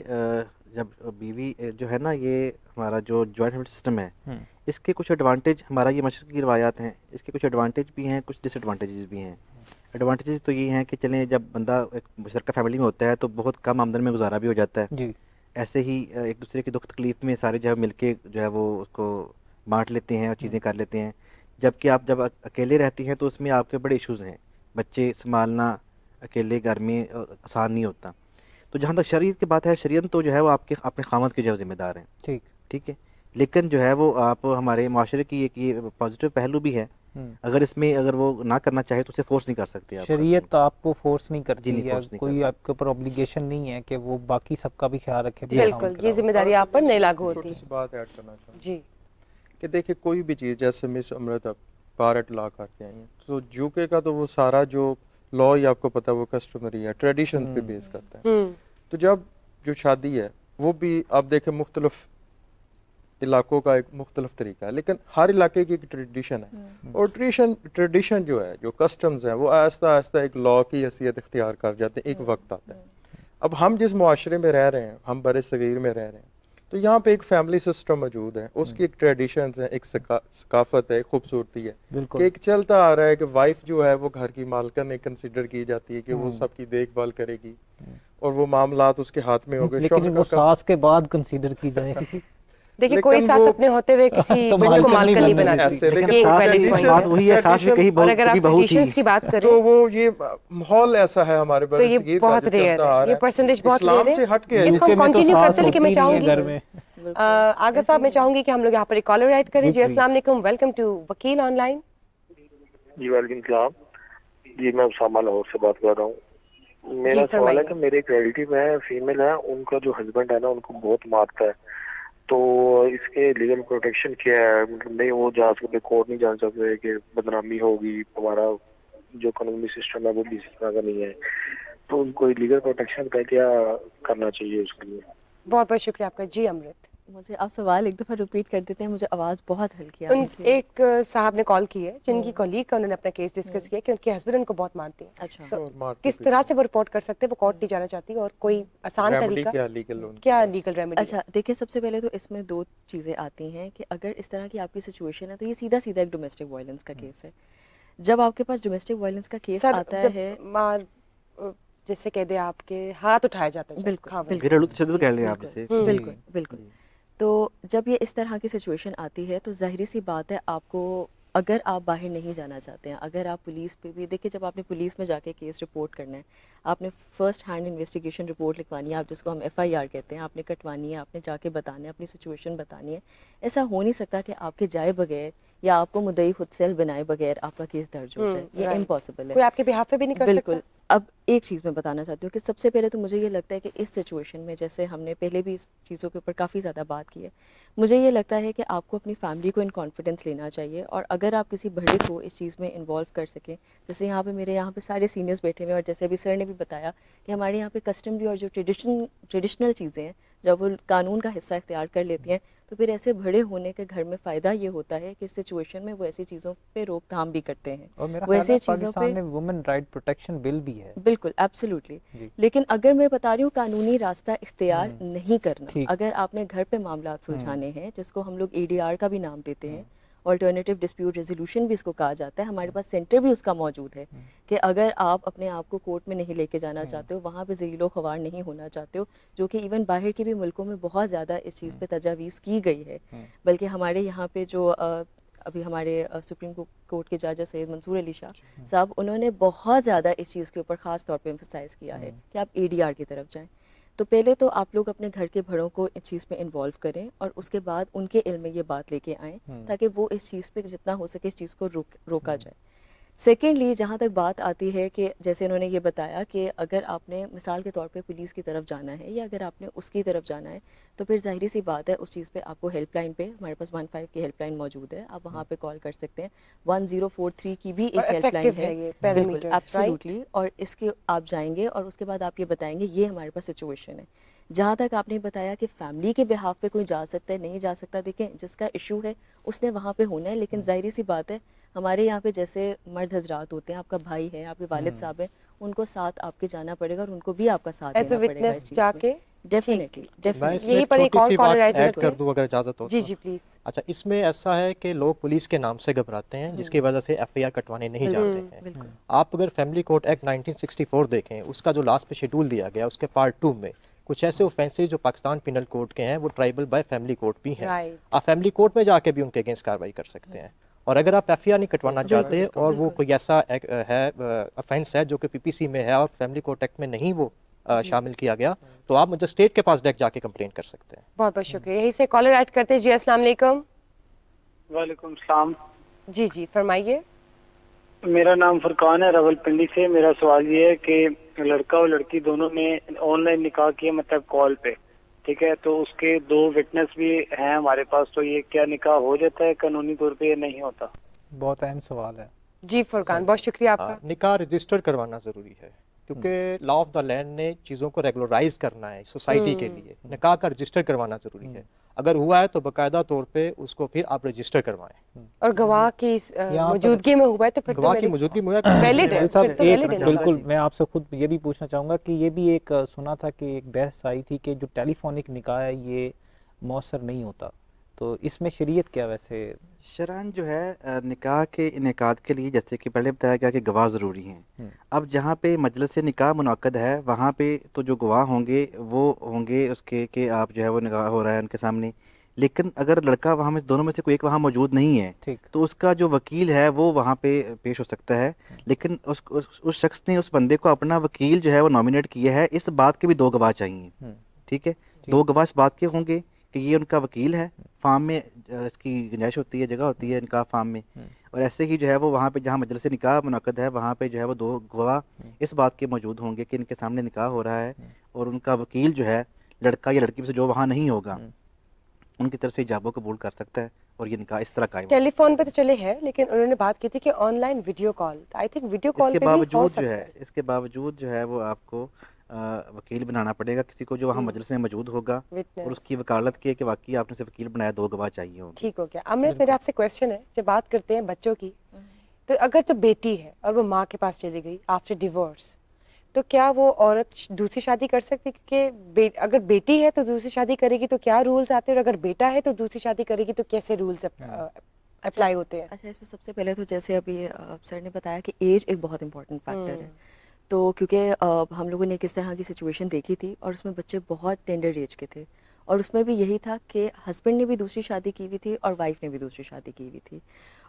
जब बीवी जो है ना, ये हमारा जो जॉइंट फैमिली सिस्टम है इसके कुछ एडवांटेज, हमारा ये मशरक़ी की रवायात हैं, इसके कुछ एडवांटेज भी हैं कुछ डिसएडवांटेजेस भी हैं। एडवांटेजेस तो ये हैं कि चलें जब बंदा एक मुशतरका फैमिली में होता है तो बहुत कम आमदन में गुजारा भी हो जाता है जी। ऐसे ही एक दूसरे की दुख तकलीफ़ में सारे जो है मिल के जो है वो उसको बांट लेते हैं और चीज़ें कर लेते हैं। जबकि आप जब अकेले रहती हैं तो उसमें आपके बड़े इशूज़ हैं, बच्चे संभालना अकेले घर में आसान नहीं होता। तो जहाँ तक शरीयत की बात है, शरीयत तो जो है वो आपके अपने खामद के जो ज़िम्मेदार हैं। ठीक ठीक है। लेकिन जो है वो आप हमारे माशरे की एक ये पॉजिटिव पहलू भी है, अगर इसमें अगर वो ना करना चाहे तो उसे फोर्स नहीं कर सकते। शरीयत तो आपको फोर्स नहीं करती है, कोई आपके ऊपर ऑब्लिगेशन नहीं है कि वो बाकी सबका भी ख्याल रखे। बिल्कुल, ये जिम्मेदारी आप पर नहीं लागू होती। छोटी सी बात ऐड करना चाहूँ जी कि देखिए कोई भी चीज़ जैसे मिस अमृत भारत ला करके आई हैं तो यूके का तो वो सारा जो लॉ ही आपको पता है वो कस्टमरी है, ट्रेडिशन पे बेस करता है। तो जब जो शादी है वो भी आप देखें मुख्तलिफ इलाकों का एक मुख्तलिफ तरीका है, लेकिन हर इलाके की एक ट्रेडिशन है, और ट्रेडिशन जो है, जो कस्टम्स हैं, वो आहिस्ता आहिस्ता एक लॉ की हैसियत इख्तियार कर जाते हैं। एक वक्त आता है, अब हम जिस मुआशरे में रह रहे हैं, हम बड़े सगीर में रह रहे हैं, तो यहाँ पे एक फैमिली सिस्टम मौजूद है, उसकी एक ट्रेडिशंस है, एक सकाफत है, खूबसूरती है कि एक चलता आ रहा है कि वाइफ जो है वो घर की मालकन एक कंसिडर की जाती है कि वो सबकी देखभाल करेगी और वो मामलात उसके हाथ में होंगे। लेकिन वो सास के बाद कंसीडर की जाएगी। देखिए कोई सास अपने होते हुए किसी को मालकन नहीं बनाती, लेकिन बात वही है, सास भी कहीं और अगर आप ट्रेडिशंस की बात करें तो वो ये माहौल ऐसा है हमारे तो ये बहुत रेयर है, ये परसेंटेज बहुत रेयर है। इसको हम कंटिन्यू करते, लेकिन मैं चाहूंगी आगा साहब, मैं चाहूंगी कि हम लोग यहाँ पर एक कॉलर ऐड करें। जी अस्सलाम वालेकुम, वेलकम टू वकील ऑनलाइन। जी वालेकुम सलाम जी, मैं उसामा लाहौर से बात कर रहा हूँ। मेरा सवाल है कि मेरे एक रिलेटिव है, फीमेल है, उनका जो हस्बैंड है ना उनको बहुत मारता है, तो इसके लीगल प्रोटेक्शन क्या है? मतलब नहीं वो जा सकते, कोर्ट नहीं जा सकते कि बदनामी होगी, हमारा जो कानूनी सिस्टम है वो भी इस तरह का नहीं है, तो उनको लीगल प्रोटेक्शन का क्या करना चाहिए उसके लिए? बहुत बहुत शुक्रिया आपका। जी अमृत, मुझे आप सवाल एक दफ़ा रिपीट कर देते हैं, मुझे आवाज़ बहुत हल्की आ रही है। एक साहब ने कॉल की है जिनकी कॉलीग का उन्होंने अपना केस डिस्कस किया कि उनके हस्बैंड उनको बहुत मारते हैं। अच्छा, तो किस तरह से वो रिपोर्ट कर सकते हैं? वो कोर्ट नहीं जाना चाहती और कोई आसान तरीका क्या लीगल रेमेडी? अच्छा देखिए, सबसे पहले तो इसमें दो चीज़ें आती हैं कि अगर इस तरह की आपकी सिचुएशन है तो ये सीधा सीधा एक डोमेस्टिक वायलेंस का केस है। जब आपके पास डोमेस्टिक वायलेंस का केस आता है, मार जैसे कह दे आपके हाथ उठाया जाता है, बिल्कुल बिल्कुल बिल्कुल। तो जब ये इस तरह की सिचुएशन आती है तो जाहिर सी बात है, आपको अगर आप बाहर नहीं जाना चाहते हैं, अगर आप पुलिस पे भी देखिए, जब आपने पुलिस में जाके केस रिपोर्ट करना है, आपने फर्स्ट हैंड इन्वेस्टिगेशन रिपोर्ट लिखवानी है, आप जिसको हम FIR कहते हैं, आपने कटवानी है, आपने जाके बताना है, अपनी सिचुएशन बतानी है। ऐसा हो नहीं सकता कि आपके जाए बगैर या आपको मुद्दई खुद सेल बनाए बगैर आपका केस दर्ज हो जाए, ये इम्पॉसिबल है। कोई आपके बिहाफ पे भी नहीं कर सकता। बिल्कुल। अब एक चीज़ मैं बताना चाहती हूँ कि सबसे पहले तो मुझे ये लगता है कि इस सिचुएशन में, जैसे हमने पहले भी इस चीज़ों के ऊपर काफ़ी ज़्यादा बात की है, मुझे ये लगता है कि आपको अपनी फैमिली को इन कॉन्फिडेंस लेना चाहिए, और अगर आप किसी बड़े को इस चीज़ में इन्वॉल्व कर सकें, जैसे यहाँ पे मेरे यहाँ पे सारे सीनियर्स बैठे हुए हैं, और जैसे अभी सर ने भी बताया कि हमारे यहाँ पे कस्टमरी और जो ट्रेडिशनल चीज़ें हैं जब वो कानून का हिस्सा इख्तियार कर लेती हैं, तो फिर ऐसे बड़े होने के घर में फ़ायदा ये होता है कि इस सिचुएशन में वो ऐसी चीज़ों पे रोकथाम भी करते हैं, और मेरा वो ऐसी चीज़ों पे वुमेन राइट प्रोटेक्शन बिल भी है। बिल्कुल, एब्सोल्युटली। लेकिन अगर मैं बता रही हूँ कानूनी रास्ता इख्तियार नहीं करना, अगर आपने घर पे मामला सुलझाने हैं, जिसको हम लोग ADR का भी नाम देते हैं, ऑल्टरनेटिव डिस्प्यूट रेजोल्यूशन भी इसको कहा जाता है, हमारे पास सेंटर भी उसका मौजूद है कि अगर आप अपने आप को कोर्ट में नहीं लेके जाना चाहते हो, वहाँ पे ज़लीलो ख़वार नहीं होना चाहते हो, जो कि इवन बाहर के भी मुल्कों में बहुत ज़्यादा इस चीज़ पे तजावीज़ की गई है, बल्कि हमारे यहाँ पे जो अभी हमारे सुप्रीम कोर्ट के जज सैयद मंसूर अली शाह साहब, उन्होंने बहुत ज़्यादा इस चीज़ के ऊपर ख़ास तौर पे एम्फसाइज़ किया है कि आप ADR की तरफ जाएं। तो पहले तो आप लोग अपने घर के बड़ों को इस चीज़ में इन्वॉल्व करें और उसके बाद उनके इल्म में ये बात लेके आएँ, ताकि वो इस चीज़ पे जितना हो सके इस चीज़ को रोका जाए। सेकेंडली, जहाँ तक बात आती है कि जैसे इन्होंने ये बताया कि अगर आपने मिसाल के तौर पे पुलिस की तरफ जाना है या अगर आपने उसकी तरफ जाना है, तो फिर जाहिर सी बात है उस चीज़ पे आपको हेल्पलाइन पे, हमारे पास 15 की हेल्पलाइन मौजूद है, आप वहाँ पे कॉल कर सकते हैं। 1043 की भी एक हेल्पलाइन है, बिल्कुल एब्सोल्युटली। और इसके आप जाएंगे और उसके बाद आप ये बताएंगे ये हमारे पास सिचुएशन है। जहाँ तक आपने बताया कि फैमिली के बिहाफ पे कोई जा सकता है, नहीं जा सकता, देखें जिसका इशू है उसने वहाँ पे होना है, लेकिन जाहिर सी बात है हमारे यहाँ पे जैसे मर्द हजरात होते हैं, आपका भाई है, आपके वालिद साहब हैं, उनको साथ आपके जाना पड़ेगा और उनको भी आपका साथ देना पड़ेगा इस चीज़ में। डेफिनेटली यही पर एक और कॉलर ऐड कर दूं अगर इजाजत हो। जी जी प्लीज। अच्छा, इसमें ऐसा है कि लोग पुलिस के नाम से घबराते हैं, जिसकी वजह से FIR कटवाने नहीं जाते हैं। आप अगर फैमिली कोर्ट एक्ट 1964 देखें, उसका जो लास्ट पे शेड्यूल दिया गया उसके पार्ट 2 में कुछ ऐसे ऑफेंसेस जो पाकिस्तान पिनल कोड के हैं वो ट्राइबल बाय फैमिली कोर्ट भी हैं। आप फैमिली कोर्ट में जाके भी उनके अगेंस्ट कार्रवाई कर सकते हैं। और अगर आप FIR नहीं कटवाना चाहते और वो कोई ऐसा है ऑफेंस है जो कि PPC में है और फैमिली कोर्ट एक्ट में नहीं वो शामिल किया गया, तो आप मजिस्ट्रेट के पास डायरेक्ट जाके कंप्लेंट कर सकते हैं। बहुत बहुत शुक्रिया। यही से कॉलर ऐड करते हैं। जी अस्सलाम वालेकुम। वालेकुम सलाम। जी जी फरमाइए। मेरा नाम फुरकान है, रावलपिंडी से। मेरा सवाल ये है कि लड़का और लड़की दोनों ने ऑनलाइन निकाह किया, मतलब कॉल पे, ठीक है, तो उसके 2 विटनेस भी हैं हमारे पास, तो ये क्या निकाह हो जाता है कानूनी तौर पे या नहीं होता? बहुत अहम सवाल है। जी फुरकान, बहुत शुक्रिया आपका। निकाह रजिस्टर करवाना ज़रूरी है। क्योंकि लॉ ऑफ द लैंड ने चीज़ों को रेगुलराइज करना है सोसाइटी के लिए, निकाह का रजिस्टर करवाना ज़रूरी है। अगर हुआ है तो बाकायदा तौर पे उसको फिर आप रजिस्टर करवाएं, और गवाह की मौजूदगी में हुआ है तो फिर गवाह की मौजूदगी में वैलिड है। बिल्कुल, मैं आपसे खुद ये भी पूछना चाहूँगा कि ये भी एक सुना था कि एक बहस आई थी कि जो टेलीफोनिक निकाह है ये मौसर नहीं होता, तो इसमें शरीयत क्या वैसे? शरअन जो है निकाह के इनेकाद के लिए जैसे कि पहले बताया गया कि गवाह ज़रूरी हैं। अब जहाँ पे मजलिस निकाह मुनक्कद है वहाँ पे तो जो गवाह होंगे वो होंगे उसके कि आप जो है वो निकाह हो रहा है उनके सामने, लेकिन अगर लड़का वहाँ में दोनों में से कोई एक वहाँ मौजूद नहीं है तो उसका जो वकील है वो वहाँ पे पेश हो सकता है। लेकिन उस शख्स ने उस बंदे को अपना वकील जो है वो नॉमिनेट किया है, इस बात के भी 2 गवाह चाहिए। ठीक है, 2 गवाह इस बात के होंगे कि ये उनका वकील है, फार्म में इसकी गुंजाइश होती है, जगह होती है इनका फार्म में, और ऐसे ही जो है वो वहाँ पे जहाँ मजलिस निकाह मुनक्कद है वहाँ पे जो है वो 2 गवाह इस बात के मौजूद होंगे कि इनके सामने निकाह हो रहा है, और उनका वकील जो है लड़का या लड़की में से जो वहाँ नहीं होगा उनकी तरफ से इजाबो कबूल कर सकता है और ये निकाह इस तरह कायम। टेलीफोन पे तो चले है, लेकिन उन्होंने बात की थी कि online video call, I think video call पे भी हो सकता है। इसके बावजूद जो है वो आपको वकील बनाना पड़ेगा किसी को जो वहाँ मजलिस में मौजूद होगा और उसकी वकालत की कि वाकई आपने से वकील बनाया, 2 गवाह चाहिए होंगे। ठीक हो गया। अमृत, मेरा आपसे क्वेश्चन है, जब बात करते हैं बच्चों की, तो अगर तो बेटी है और वो माँ के पास चली गई आफ्टर डिवोर्स, तो क्या वो औरत दूसरी शादी कर सकती? क्योंकि अगर बेटी है तो दूसरी शादी करेगी तो क्या रूल्स आते हैं, और अगर बेटा है तो दूसरी शादी करेगी तो कैसे रूल्स अप्लाई होते हैं? अच्छा, इसमें सबसे पहले तो जैसे अभी सर ने बताया कि एज एक बहुत इंपॉर्टेंट फैक्टर है। तो क्योंकि हम लोगों ने किस तरह की सिचुएशन देखी थी और उसमें बच्चे बहुत टेंडर एज के थे, और उसमें भी यही था कि हस्बैंड ने भी दूसरी शादी की हुई थी और वाइफ ने भी दूसरी शादी की हुई थी,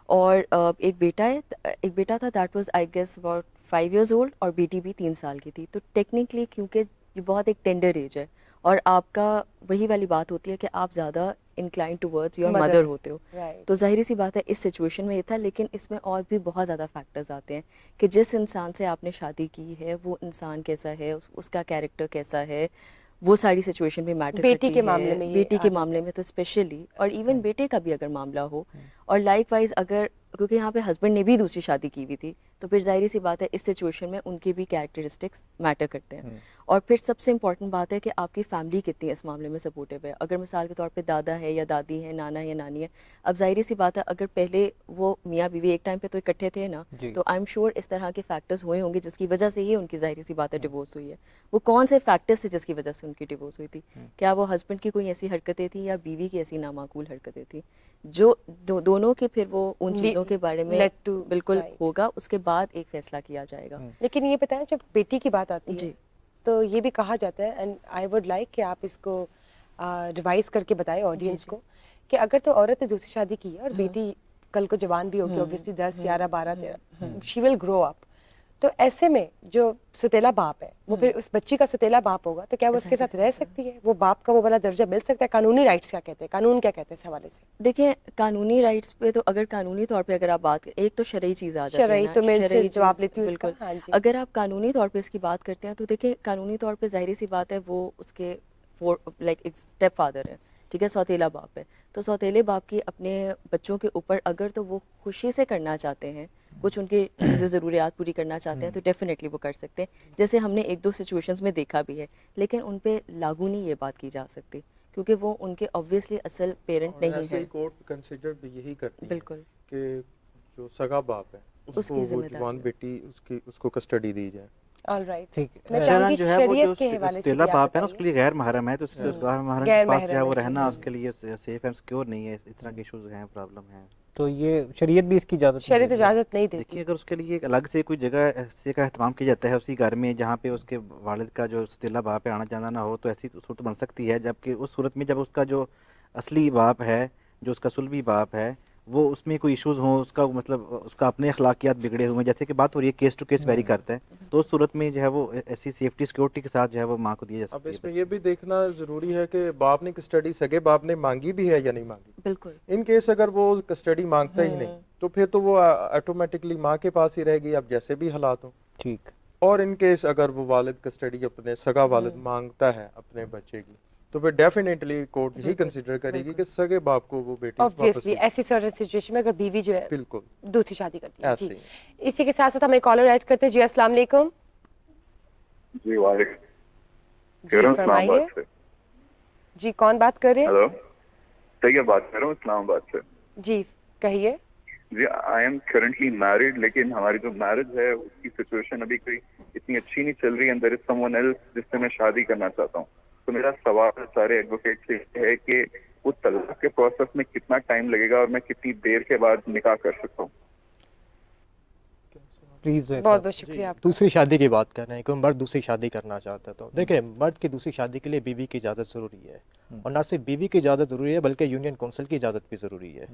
और एक बेटा था that was I guess about 5 years old, और बेटी भी 3 साल की थी। तो टेक्निकली क्योंकि ये बहुत एक टेंडर एज है और आपका वही वाली बात होती है कि आप ज़्यादा इंक्लाइन टूवर्ड्स योर मदर होते हो, तो जाहिर सी बात है इस सिचुएशन में ये था। लेकिन इसमें और भी बहुत ज़्यादा फैक्टर्स आते हैं कि जिस इंसान से आपने शादी की है वो इंसान कैसा है, उसका कैरेक्टर कैसा है, वो सारी सिचुएशन भी मैटर करती है। बेटी के मामले में तो स्पेशली, और इवन बेटे का भी अगर मामला हो, और लाइकवाइज अगर, क्योंकि यहाँ पे हस्बैंड ने भी दूसरी शादी की हुई थी, तो फिर जाहिर सी बात है इस सिचुएशन में उनकी भी कैरेक्टरिस्टिक्स मैटर करते हैं। और फिर सबसे इंपॉर्टेंट बात है कि आपकी फैमिली कितनी है इस मामले में सपोर्टिव है। अगर मिसाल के तौर पे दादा है या दादी है, नाना है या नानी है, अब जाहिर सी बात है अगर पहले वो मियाँ बीवी एक टाइम पे तो इकट्ठे थे ना, तो आई एम श्योर इस तरह के फैक्टर्स हुए होंगे जिसकी वजह से ही उनकी जाहिर सी बात है डिवोर्स हुई है। वो कौन से फैक्टर्स थे जिसकी वजह से उनकी डिवोर्स हुई थी? क्या वो हस्बैंड की कोई ऐसी हरकतें थी या बीवी की ऐसी नामाकूल हरकतें थी, जो दोनों के फिर वो उन चीज़ों के बारे में बिल्कुल होगा, उसके बाद एक फैसला किया जाएगा। लेकिन ये बताएं, जब बेटी की बात आती है तो ये भी कहा जाता है, एंड आई वुड लाइक कि आप इसको रिवाइज करके बताएं ऑडियंस को, कि अगर तो औरत ने दूसरी शादी की है और बेटी कल को जवान भी होगी, obviously 10, 11, 12, 13, she will grow up, तो ऐसे में जो सुतेला बाप है वो फिर उस बच्ची का सुतेला बाप होगा, तो क्या वो उसके साथ रह सकती है? वो बाप का वो वाला दर्जा मिल सकता है? कानूनी राइट्स क्या कहते हैं, कानून क्या कहते हैं इस हवाले से? देखिए, कानूनी राइट्स पे तो अगर कानूनी तौर पे अगर आप बात करें, एक तो शरई चीज़ आ जाती है, तो मैं जवाब लेती हूँ बिल्कुल। अगर आप कानूनी तौर पे इसकी बात करते हैं तो देखिए, कानूनी तौर पे जाहिर सी बात है वो उसके लाइक एक स्टेप फादर है, ठीक है, सौतेला बाप है। तो सौतेले बाप की अपने बच्चों के ऊपर अगर तो वो खुशी से करना चाहते हैं, कुछ उनकी चीज़ें ज़रूरियात पूरी करना चाहते हैं, तो डेफिनेटली वो कर सकते हैं, जैसे हमने 1-2 सिचुएशंस में देखा भी है। लेकिन उन पे लागू नहीं ये बात की जा सकती, क्योंकि वो उनके ऑब्वियसली असल पेरेंट नहीं है। कोर्ट कंसीडर भी यही करती है बिल्कुल कि जो सगा बाप है उसकी जवान बेटी उसको कस्टडी दी जाए। ऑलराइट, ठीक है। शरअन जो है वो जो सुतेला बाप है ना उसके लिए गैर महरम है, तो उसके गैर महरम के पास जो है वो रहना उसके लिए सेफ एंड सिक्योर नहीं है, इस तरह के इश्यूज हैं, प्रॉब्लम है। तो ये शरीयत भी इसकी इजाज़त नहीं देती। देखिए, अगर उसके लिए एक अलग से कोई जगह ऐसे का एहतमाम किया जाता है उसी घर में जहाँ पे उसके वालिद का जो सुतेला बाप है आना जाना ना हो, तो ऐसी सूरत बन सकती है। जबकि उस सूरत में जब उसका जो असली बाप है, जो उसका सुलभी बाप है, वो उसमें कोई इश्यूज हो, उसका मतलब उसका अपने अखलाकियात बिगड़े हुए, जैसे कि बात हो रही है केस टू केस वेरी करता है, तो उस सूरत में जो है वो ऐसी सेफ्टी सिक्योरिटी के साथ जो है वो माँ को दिया जा सकती है। अब इसमें ये भी देखना जरूरी है कि बाप ने कस्टडी सगे बाप ने मांगी भी है या नहीं मांगी। बिल्कुल, इन केस अगर वो कस्टडी मांगता ही नहीं तो फिर तो वो ऑटोमेटिकली माँ के पास ही रहेगी, अब जैसे भी हालात हो। ठीक। और इन केस अगर वो वालिद कस्टडी अपने सगा वालिद मांगता है अपने बच्चे की, तो फिर डेफिनेटली कोर्ट यही कंसीडर करेगी कि सगे बाप को वो बेटी ऑब्वियसली ऐसी सर्टन सिचुएशन में अगर बीवी जो है बिल्कुल दूसरी शादी करती है। इसी के साथ साथ हम एक कॉलर ऐड करते हैं। जी अस्सलाम वालेकुम। जी वालेकुम। जी फरमाइए। जी कौन बात कर रहे हैं? हेलो, सही बात कर रहा हूँ इस्लामाबाद से। जी कहिए। जी आई एम करंटली मैरिड, लेकिन हमारी जो मैरिज है उसकी सिचुएशन अभी कोई इतनी अच्छी नहीं चल रही है। देयर इज समवन एल्स जिससे मैं शादी करना चाहता हूँ। तो मेरा सवाल सारे एडवोकेट से है कि उस तलाक के प्रोसेस में कितना टाइम लगेगा और मैं कितनी देर के बाद निकाह कर सकता हूँ? प्लीज बहुत बहुत शुक्रिया। दूसरी शादी की बात कर रहे हैं कि मर्द दूसरी शादी करना चाहता है, तो देखिए मर्द की दूसरी शादी के लिए बीवी की इजाज़त ज़रूरी है, और ना सिर्फ बीवी की इजाज़त ज़रूरी है बल्कि यूनियन काउंसिल की इजाज़त भी ज़रूरी है।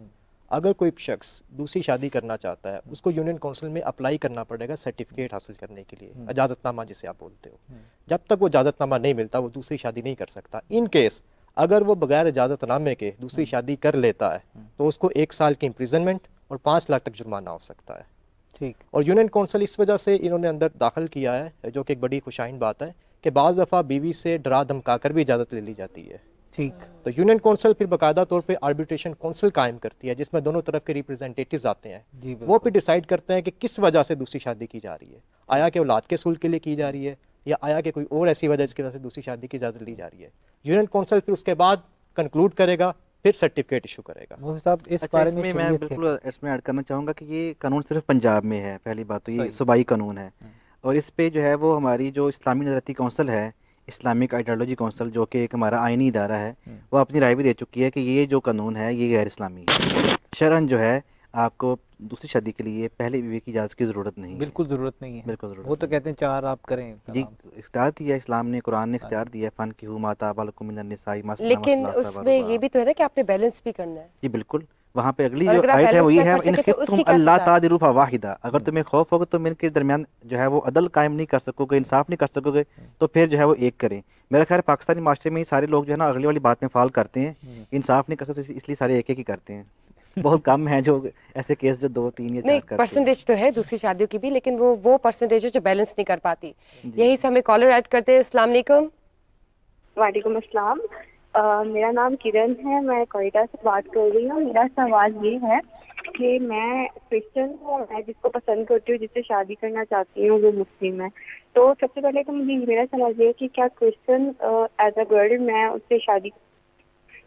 अगर कोई शख्स दूसरी शादी करना चाहता है उसको यूनियन काउंसिल में अप्लाई करना पड़ेगा सर्टिफिकेट हासिल करने के लिए, इजाज़तनामा जिसे आप बोलते हो। जब तक वो इजाज़तनामा नहीं मिलता वो दूसरी शादी नहीं कर सकता। इन केस अगर वो बगैर इजाज़तनामे के दूसरी शादी कर लेता है तो उसको 1 साल की इम्प्रिजनमेंट और 5 लाख तक जुर्माना हो सकता है। ठीक। और यूनियन काउंसिल इस वजह से इन्होंने अंदर दाखिल किया है, जो कि एक बड़ी खुशाइन बात है कि बाज़ दफ़ा बीवी से डरा धमका कर भी इजाज़त ले ली जाती है। ठीक। तो यूनियन काउंसिल फिर बाकायदा तौर पे आर्बिट्रेशन काउंसिल कायम करती है जिसमें दोनों तरफ के रिप्रेजेंटेटिव्स आते हैं। वो फिर डिसाइड करते हैं कि किस वजह से दूसरी शादी की जा रही है। आया कि औलाद के सूल के लिए की जा रही है, या आया कि कोई और ऐसी वजह जिसकी वजह से दूसरी शादी की इजाज़त ली जा रही है। यूनियन काउंसिल फिर उसके बाद कंक्लूड करेगा, फिर सर्टिफिकेट इशू करेगा। मुफ्ती साहब इस अच्छा, बारे इसमें में मैं बिल्कुल इसमें ऐड करना चाहूँगा कि ये कानून सिर्फ पंजाब में है। पहली बात तो ये सूबाई कानून है, और इस पे जो है वो हमारी जो इस्लामी नज़रती कौंसल है, इस्लामिक आइडियोलॉजी कौंसल, जो कि एक हमारा आइनी इदारा है, वो अपनी राय भी दे चुकी है कि ये जो कानून है ये गैर इस्लामी है। शरअन जो है आपको दूसरी शादी के लिए पहले बीवी की इजाज़त की ज़रूरत नहीं है। बिल्कुल ज़रूरत नहीं है। बिल्कुल ज़रूरत। वो तो कहते हैं 4 आप करें जी, इख्तियार दिया है इस्लाम ने, कुरान ने इख्तियार दिया है, फ़न की हु माता बालकुम मिनन निसाई मसना लेकिन मसला उसमें ये भी तो है ना कि आपने बैलेंस भी करना है। जी बिल्कुल। वहाँ पे अगली जो आयत है वो ये है, इन खिफ्तुम अल्ला तादिलू फवाहिदा, अगर तुम्हें खौफ होगा तो इनके दरमियान जो है वो अदल कायम नहीं कर सकोगे, इंसाफ नहीं कर सकोगे, तो फिर जो है वो एक करें। मेरा ख्याल है पाकिस्तानी माशरे में सारे लोग जो है ना अगली वाली बात में फाल करते हैं, इंसाफ नहीं कर सकते इसलिए सारे एक एक ही करते हैं। बहुत कम है जो ऐसे केस जो 2, 3 या 4 करते हैं। परसेंटेज तो है दूसरी शादियों की भी, लेकिन वो परसेंटेज है जो बैलेंस नहीं कर पाती। यही से हमें कॉलर ऐड करते हैं। अस्सलाम वालेकुम। वालेकुम अस्सलाम। मेरा नाम किरण है, मैं कोयटा से बात कर रही हूँ। मेरा सवाल ये है कि मैं क्रिश्चियन हूँ, मैं जिसको पसंद करती हूँ, जिससे शादी करना चाहती हूँ, वो मुस्लिम है। तो सबसे पहले तो मुझे मेरा सवाल ये है कि क्या क्रिश्चियन एज अ गर्ल मैं उससे शादी,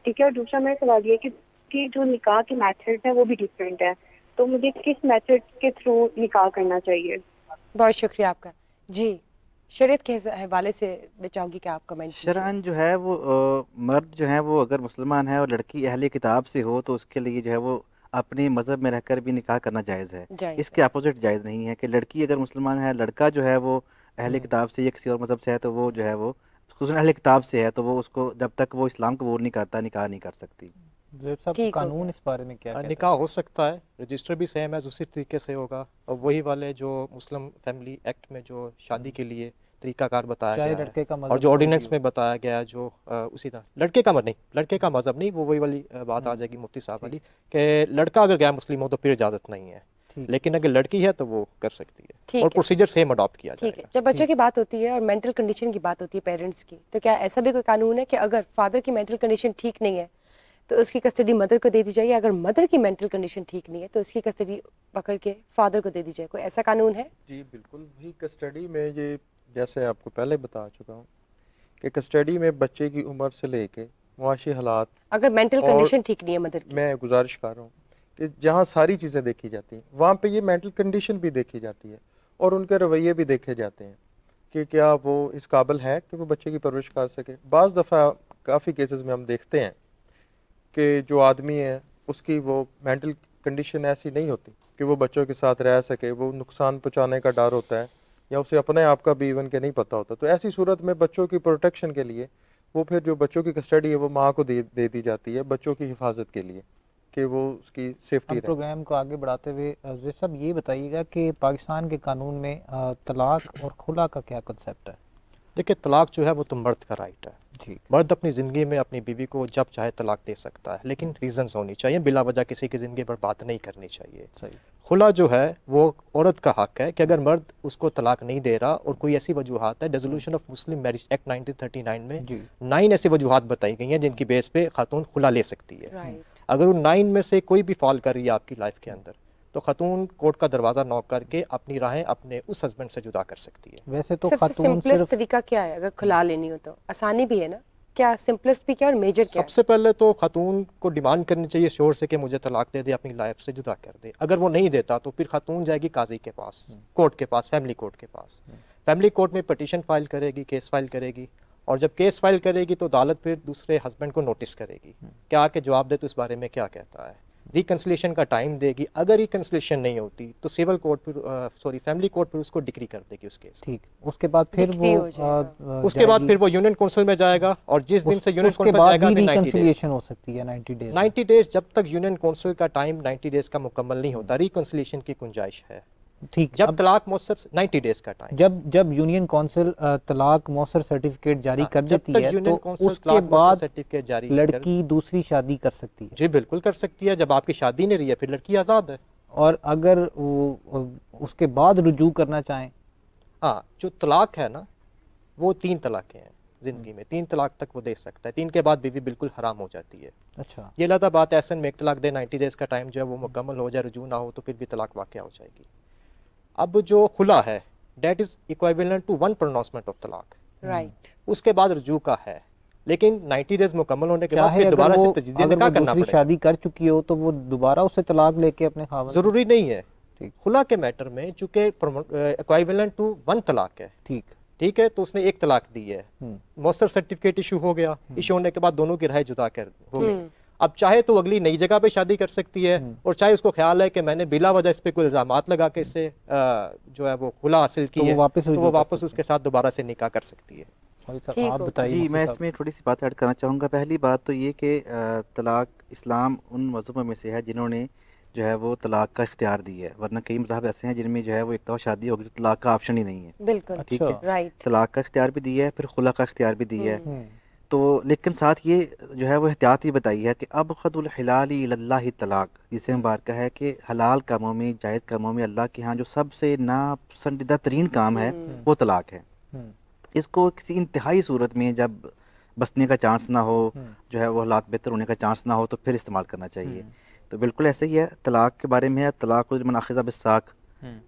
ठीक है। और दूसरा मेरा सवाल ये है कि जो निकाह के मेथड है वो भी डिफरेंट है, तो मुझे किस मेथड के थ्रू निकाह करना चाहिए? बहुत शुक्रिया आपका। जी, शरीयत के हवाले से मैं चाहूँगी कि आप कमेंट। शरअन जो है वो मर्द जो है वो अगर मुसलमान है और लड़की अहले किताब से हो तो उसके लिए जो है वो अपने मज़हब में रहकर भी निकाह करना जायज़ है। इसके अपोजिट जायज़ नहीं है कि लड़की अगर मुसलमान है, लड़का जो है वो अहले किताब से या किसी और मज़हब से है, तो वो जो है वो खुसूसन अहले किताब से है, तो वो उसको जब तक वो इस्लाम कबूल नहीं करता निकाह नहीं कर सकती। कानून इस बारे में क्या कहता है? निकाह हो सकता है, रजिस्टर भी सेम है, उसी तरीके से होगा, और वही वाले जो मुस्लिम फैमिली एक्ट में जो शादी के लिए तरीकाकार बताया गया है और जो ऑर्डिनेंस में बताया गया है, जो उसी तरह लड़के का मज़हब नहीं, वो वही वाली बात आ जाएगी मुफ्ती साहब वाली कि लड़का अगर गैर मुस्लिम हो तो फिर इजाज़त नहीं है, लेकिन अगर लड़की है तो वो कर सकती है और प्रोसीजर सेम अडॉप्ट किया जाएगा। जब बच्चों की बात होती है और मेंटल कंडीशन की बात होती है पेरेंट्स की, तो क्या ऐसा भी कोई कानून है कि अगर फादर की मेंटल कंडीशन ठीक नहीं है तो उसकी कस्टडी मदर को दे दी जाए, अगर मदर की मेंटल कंडीशन ठीक नहीं है तो उसकी कस्टडी पकड़ के फादर को दे दी जाए? कोई ऐसा कानून है? जी बिल्कुल। वही कस्टडी में ये जैसे आपको पहले बता चुका हूँ कि कस्टडी में बच्चे की उम्र से लेके मुआशी हालात, अगर मेंटल कंडीशन ठीक नहीं है मदर की, मैं गुजारिश कर रहा हूँ कि जहाँ सारी चीज़ें देखी जाती हैं वहाँ पे ये मेंटल कंडीशन भी देखी जाती है और उनके रवैये भी देखे जाते हैं कि क्या वो इस काबिल है कि वो बच्चे की परवरिश कर सके। बाज़ दफ़ा काफ़ी केसेस में हम देखते हैं कि जो आदमी है उसकी वो मेंटल कंडीशन ऐसी नहीं होती कि वो बच्चों के साथ रह सके, वो नुकसान पहुँचाने का डर होता है या उसे अपने आप का भी इवन के नहीं पता होता। तो ऐसी सूरत में बच्चों की प्रोटेक्शन के लिए वो फिर जो बच्चों की कस्टडी है वो माँ को दे दी जाती है बच्चों की हिफाजत के लिए कि वो उसकी सेफ्टी रहे। प्रोग्राम को आगे बढ़ाते हुए सब ये बताइएगा कि पाकिस्तान के कानून में तलाक और खुला का क्या कंसेप्ट है? देखिए, तलाक जो है वो तो मर्द का राइट है। ठीक, मर्द अपनी ज़िंदगी में अपनी बीवी को जब चाहे तलाक दे सकता है, लेकिन रीजंस होनी चाहिए, बिला वजह किसी की ज़िंदगी पर बात नहीं करनी चाहिए। सही। खुला जो है वो औरत का हक है कि अगर मर्द उसको तलाक नहीं दे रहा और कोई ऐसी वजूहात है, resolution of Muslim marriage act 1939 में 9 ऐसी वजूहात बताई गई हैं जिनकी बेस पे खातून खुला ले सकती है। अगर उन 9 में से कोई भी फॉल कर रही है आपकी लाइफ के अंदर तो खातून कोर्ट का दरवाज़ा नॉक करके अपनी राहें अपने उस हस्बैंड से जुदा कर सकती है। वैसे तो सबसे खातून सिंपलेस्ट सिर्फ तरीका क्या है अगर खुला लेनी हो तो? आसानी भी है ना, क्या सिंपलेस्ट भी क्या और मेजर क्या है? सबसे पहले तो खातून को डिमांड करनी चाहिए शोहर से कि मुझे तलाक दे दे, अपनी लाइफ से जुदा कर दे। अगर वो नहीं देता तो फिर खातून जाएगी काजी के पास, कोर्ट के पास, फैमिली कोर्ट के पास। फैमिली कोर्ट में पिटीशन फाइल करेगी, केस फाइल करेगी, और जब केस फाइल करेगी तो अदालत फिर दूसरे हस्बैंड को नोटिस करेगी क्या आके जवाब दे तो इस बारे में क्या कहता है। रिकन्सिलेशन का टाइम देगी। अगर रिकन्सिलेशन नहीं होती तो सिविल कोर्ट फिर फैमिली कोर्ट फिर उसको डिक्री कर देगी उस केस। ठीक, उसके बाद फिर उसके बाद फिर वो यूनियन काउंसिल में जाएगा, और जिस दिन से यूनियन काउंसिल में जाएगा रिकन्सिलिएशन हो सकती है 90 डेज। 90 डेज जब तक यूनियन काउंसिल का टाइम 90 डेज का मुकम्मल नहीं होता, रिकन्सिलिएशन की गुंजाइश है। ठीक, जब तलाक मौसर 90 डेज का टाइम, जब यूनियन काउंसिल तलाक मौसर सर्टिफिकेट जारी कर देती है तो उसके बाद सर्टिफिकेट जारी लड़की दूसरी शादी कर सकती है। जी बिल्कुल कर सकती है। जब आपकी शादी नहीं रही है फिर लड़की आज़ाद है। और अगर उसके बाद रुजू करना चाहें, हाँ, जो तलाक है ना वो 3 तलाक़ें हैं ज़िंदगी में, 3 तलाक तक वो दे सकता है। 3 के बाद बीवी बिल्कुल हराम हो जाती है। अच्छा, ये लता बात ऐसा में एक तलाक दे, 90 डेज का टाइम जो है वो मुकम्मल हो जाए, रुजू ना हो तो फिर भी तलाक वाक़या हो जाएगी। अब जो खुला है that is equivalent to 1 pronouncement of तलाक, राइट। उसके बाद रुजू का है, लेकिन 90 डेज मुकम्मल होने के बाद फिर दोबारा से तजदीद निकाह करना पड़ेगा। शादी कर चुकी हो तो वो दोबारा उससे तलाक लेके अपने खावंद, जरूरी नहीं है। खुला के मैटर में चूंकि इक्विवेलेंट टू 1 तलाक है, ठीक है, तो उसने 1 तलाक दी है, मौसर सर्टिफिकेट इशू हो गया, इशू होने के बाद दोनों की राय जुदा कर हो गई। अब चाहे तो अगली नई जगह पे शादी कर सकती है, और चाहे उसको ख्याल है कि मैंने बिला वजह इस पे कोई इल्जामात लगा के इससे जो है वो खुला हासिल की है, तो वो वापस उसके साथ दोबारा से निकाह कर सकती है। आप बताइए। जी, मैं इसमें थोड़ी सी बात ऐड करना चाहूँगा। पहली बात तो ये कि तलाक इस्लाम उन मज़हबों में से है जिन्होंने जो है वो तलाक का इख्तियार दी है, वरना कई मज़हब ऐसे हैं जिनमें जो है वो एक दफ़ा शादी होगी तो तलाक का ऑप्शन ही नहीं है। बिल्कुल, ठीक है, राइट। तलाक का इख्तियार भी दिया है, फिर खुला का इख्तियार भी दिया है। तो लेकिन साथ ये जो है वो एहतियात भी बताई है कि अब ख़ुदुल हिलाली इलल्लाहि तलाक, जिसे मुबारक है कि हलाल कामों में, जायज़ कामों में अल्लाह के यहाँ जो सबसे नापसंदीदा तरीन काम है वो तलाक है। इसको किसी इंतहाई सूरत में जब बसने का चांस ना हो, जो है वो हालात बेहतर होने का चांस ना हो, तो फिर इस्तेमाल करना चाहिए। तो बिल्कुल ऐसे ही है। तलाक के बारे में है, तलाक मन आखिज़ा बिस्साक,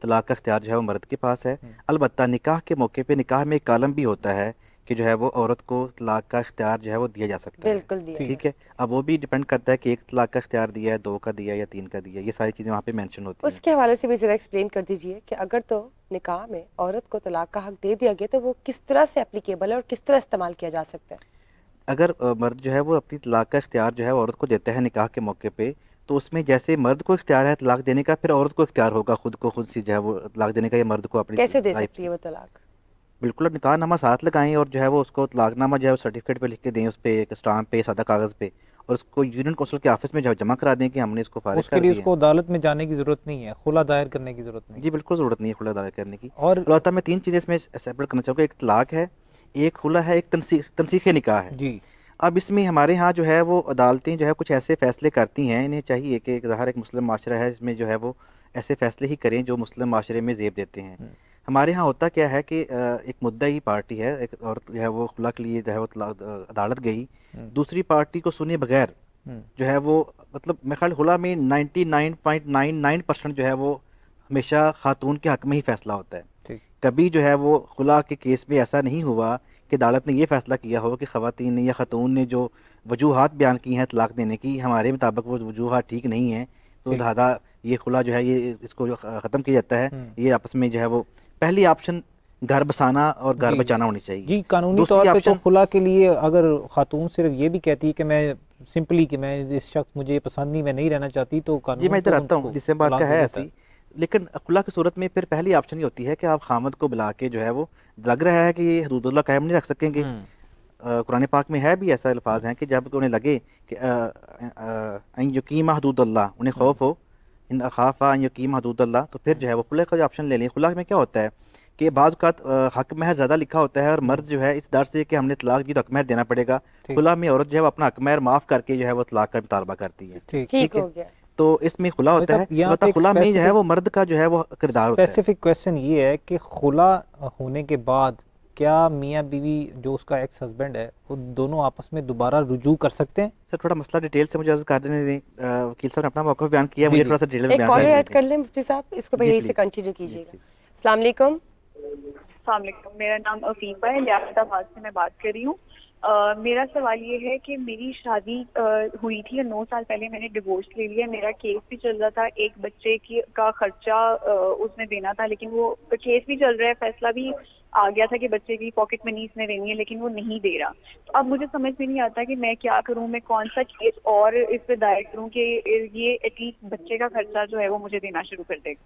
तलाक का इख्तियार जो है वो मर्द के पास है। अलबत्ता निकाह के मौके पे निकाह में एक कालम भी होता है कि जो है वो औरत को तलाक का इख्तियार जो है वो दिया जा सकता है। बिल्कुल दिया, ठीक है। अब वो भी डिपेंड करता है कि 1 तलाक का इख्तियार दिया है, 2 का दिया या 3 का दिया, ये सारी चीज़ें वहाँ पे मेंशन होती हैं। उसके हवाले से भी ज़रा एक्सप्लेन कर दीजिए कि अगर तो निकाह में औरत को तलाक का हक दे दिया गया तो वो किस तरह से एप्लीकेबल है और किस तरह इस्तेमाल किया जा सकता है? अगर मर्द जो है वो अपनी तलाक का इख्तियार जो है औरत को देता है निकाह के मौके पे, तो उसमें जैसे मर्द को इख्तियार है तलाक देने का, फिर औरत को इख्तियार होगा खुद से जो है वो तलाक देने का, या मर्द को अपनी कैसे दे सकती है वो तलाक? बिल्कुल, निकाहनामा साथ लगाएं और जो है वो उसको तलाकनामा जो है वो सर्टिफिकेट पे लिख के दें, उस पे एक स्टाम्प पे, सादा कागज़ पे, और उसको यूनियन काउंसिल के ऑफिस में जमा करा दें कि हमने इसको फारिग कर दिया। उसके लिए उसको अदालत में जाने की जरूरत नहीं है, खुला दायर करने की जरूरत नहीं। जी बिल्कुल ज़रूरत नहीं है खुला दायर करने की। और अलबत्ता मैं 3 चीज़ें इसमें सेपरेट करना चाहूँगा। एक तलाक है, एक खुला है, एक तनसीख निकाह है। जी। अब इसमें हमारे यहाँ जो है वो अदालतें जो है कुछ ऐसे फ़ैसले करती हैं, इन्हें चाहिए कि ज़ाहिर एक मुस्लिम माशरा है, इसमें जो है वो ऐसे फ़ैसले ही करें जो मुस्लिम माशरे में ज़ेब देते हैं। हमारे यहाँ होता क्या है कि एक मुद्दई पार्टी है, एक औरत जो है वो खुला के लिए जो है वो अदालत गई, दूसरी पार्टी को सुने बगैर जो है वो, मतलब मेरे ख्याल खुला में 99.99% जो है वो हमेशा खातून के हक़ में ही फ़ैसला होता है। कभी जो है वो खुला के केस में ऐसा नहीं हुआ कि अदालत ने ये फ़ैसला किया हो कि ख़वातीन ने या ख़तून ने जो वजूहात बयान की हैं तलाक देने की, हमारे मुताबिक वो वजूहात ठीक नहीं है, तो लिहाजा ये खुला जो है ये इसको जो ख़त्म किया जाता है। ये आपस में जो है वो पहली ऑप्शन घर बसाना और घर बचाना होनी चाहिए। जी, कानूनी तौर पे तो खुला के लिए अगर खातून सिर्फ ये भी कहती है कि मैं सिंपली कि मैं इस शख्स मुझे पसंद नहीं, मैं नहीं रहना चाहती, तो कानून जी मैं इधर आता हूँ, जिससे बात का है ऐसी। लेकिन खुला की सूरत में फिर पहली ऑप्शन ये होती है कि आप खामद को बुला के जो है वो, लग रहा है कि ये हदूदुल्लाह कायम नहीं रख सकेंगे, कुरान पाक में है भी ऐसा अल्फाज हैं कि जब उन्हें लगे कि अन यकीम हदूदुल्लाह, उन्हें खौफ हो, इन अखाफा अन यकीम हदूदुल्लाह, तो फिर जो है वो खुला का जो ऑप्शन ले लें। खुला में क्या होता है कि बाज़ औक़ात हक महर ज़्यादा लिखा होता है और मर्द जो है इस डर से कि हमने तलाक दी तो हक महर देना पड़ेगा, खुला में औरत जो है वो अपना हक महर माफ़ करके जो है वो तलाक का मुतालबा करती है। ठीक हो गया। तो इसमें खुला होता है, मतलब खुला में जो है वो मर्द का जो है वो किरदार होता है। स्पेसिफिक क्वेश्चन ये है कि खुला होने के बाद क्या मियाँ बीवी जो उसका एक्स हस्बैंड है वो दोनों आपस में दोबारा रुजू कर सकते हैं? सर थोड़ा मसला डिटेल से मुझे अर्ज कर देने दें। वकील साहब ने अपना मौक़िफ़ बयान किया, मुझे थोड़ा सा डिटेल में एक बयान कॉलर कर ऐड दें। कर लें मुफ्ती साहब, इसको जी, यही से प्लीज़। कंटिन्यू कीजिएगा। अस्सलाम वालेकुम। अस्सलाम वालेकुम, मेरा नाम अफीफा है, लियाकताबाद से मैं बात कर रही हूँ। मेरा सवाल ये है कि मेरी शादी हुई थी 9 साल पहले, मैंने डिवोर्स ले लिया, मेरा केस भी चल रहा था, एक बच्चे का खर्चा उसने देना था, लेकिन वो केस भी चल रहा है, फैसला भी आ गया था कि बच्चे की पॉकेट मनी इसने देनी है, लेकिन वो नहीं दे रहा। तो अब मुझे समझ में नहीं आता कि मैं क्या करूं, मैं कौन सा केस और इस पे दायर करूं कि ये एटलीस्ट बच्चे का खर्चा जो है वो मुझे देना शुरू कर देगा।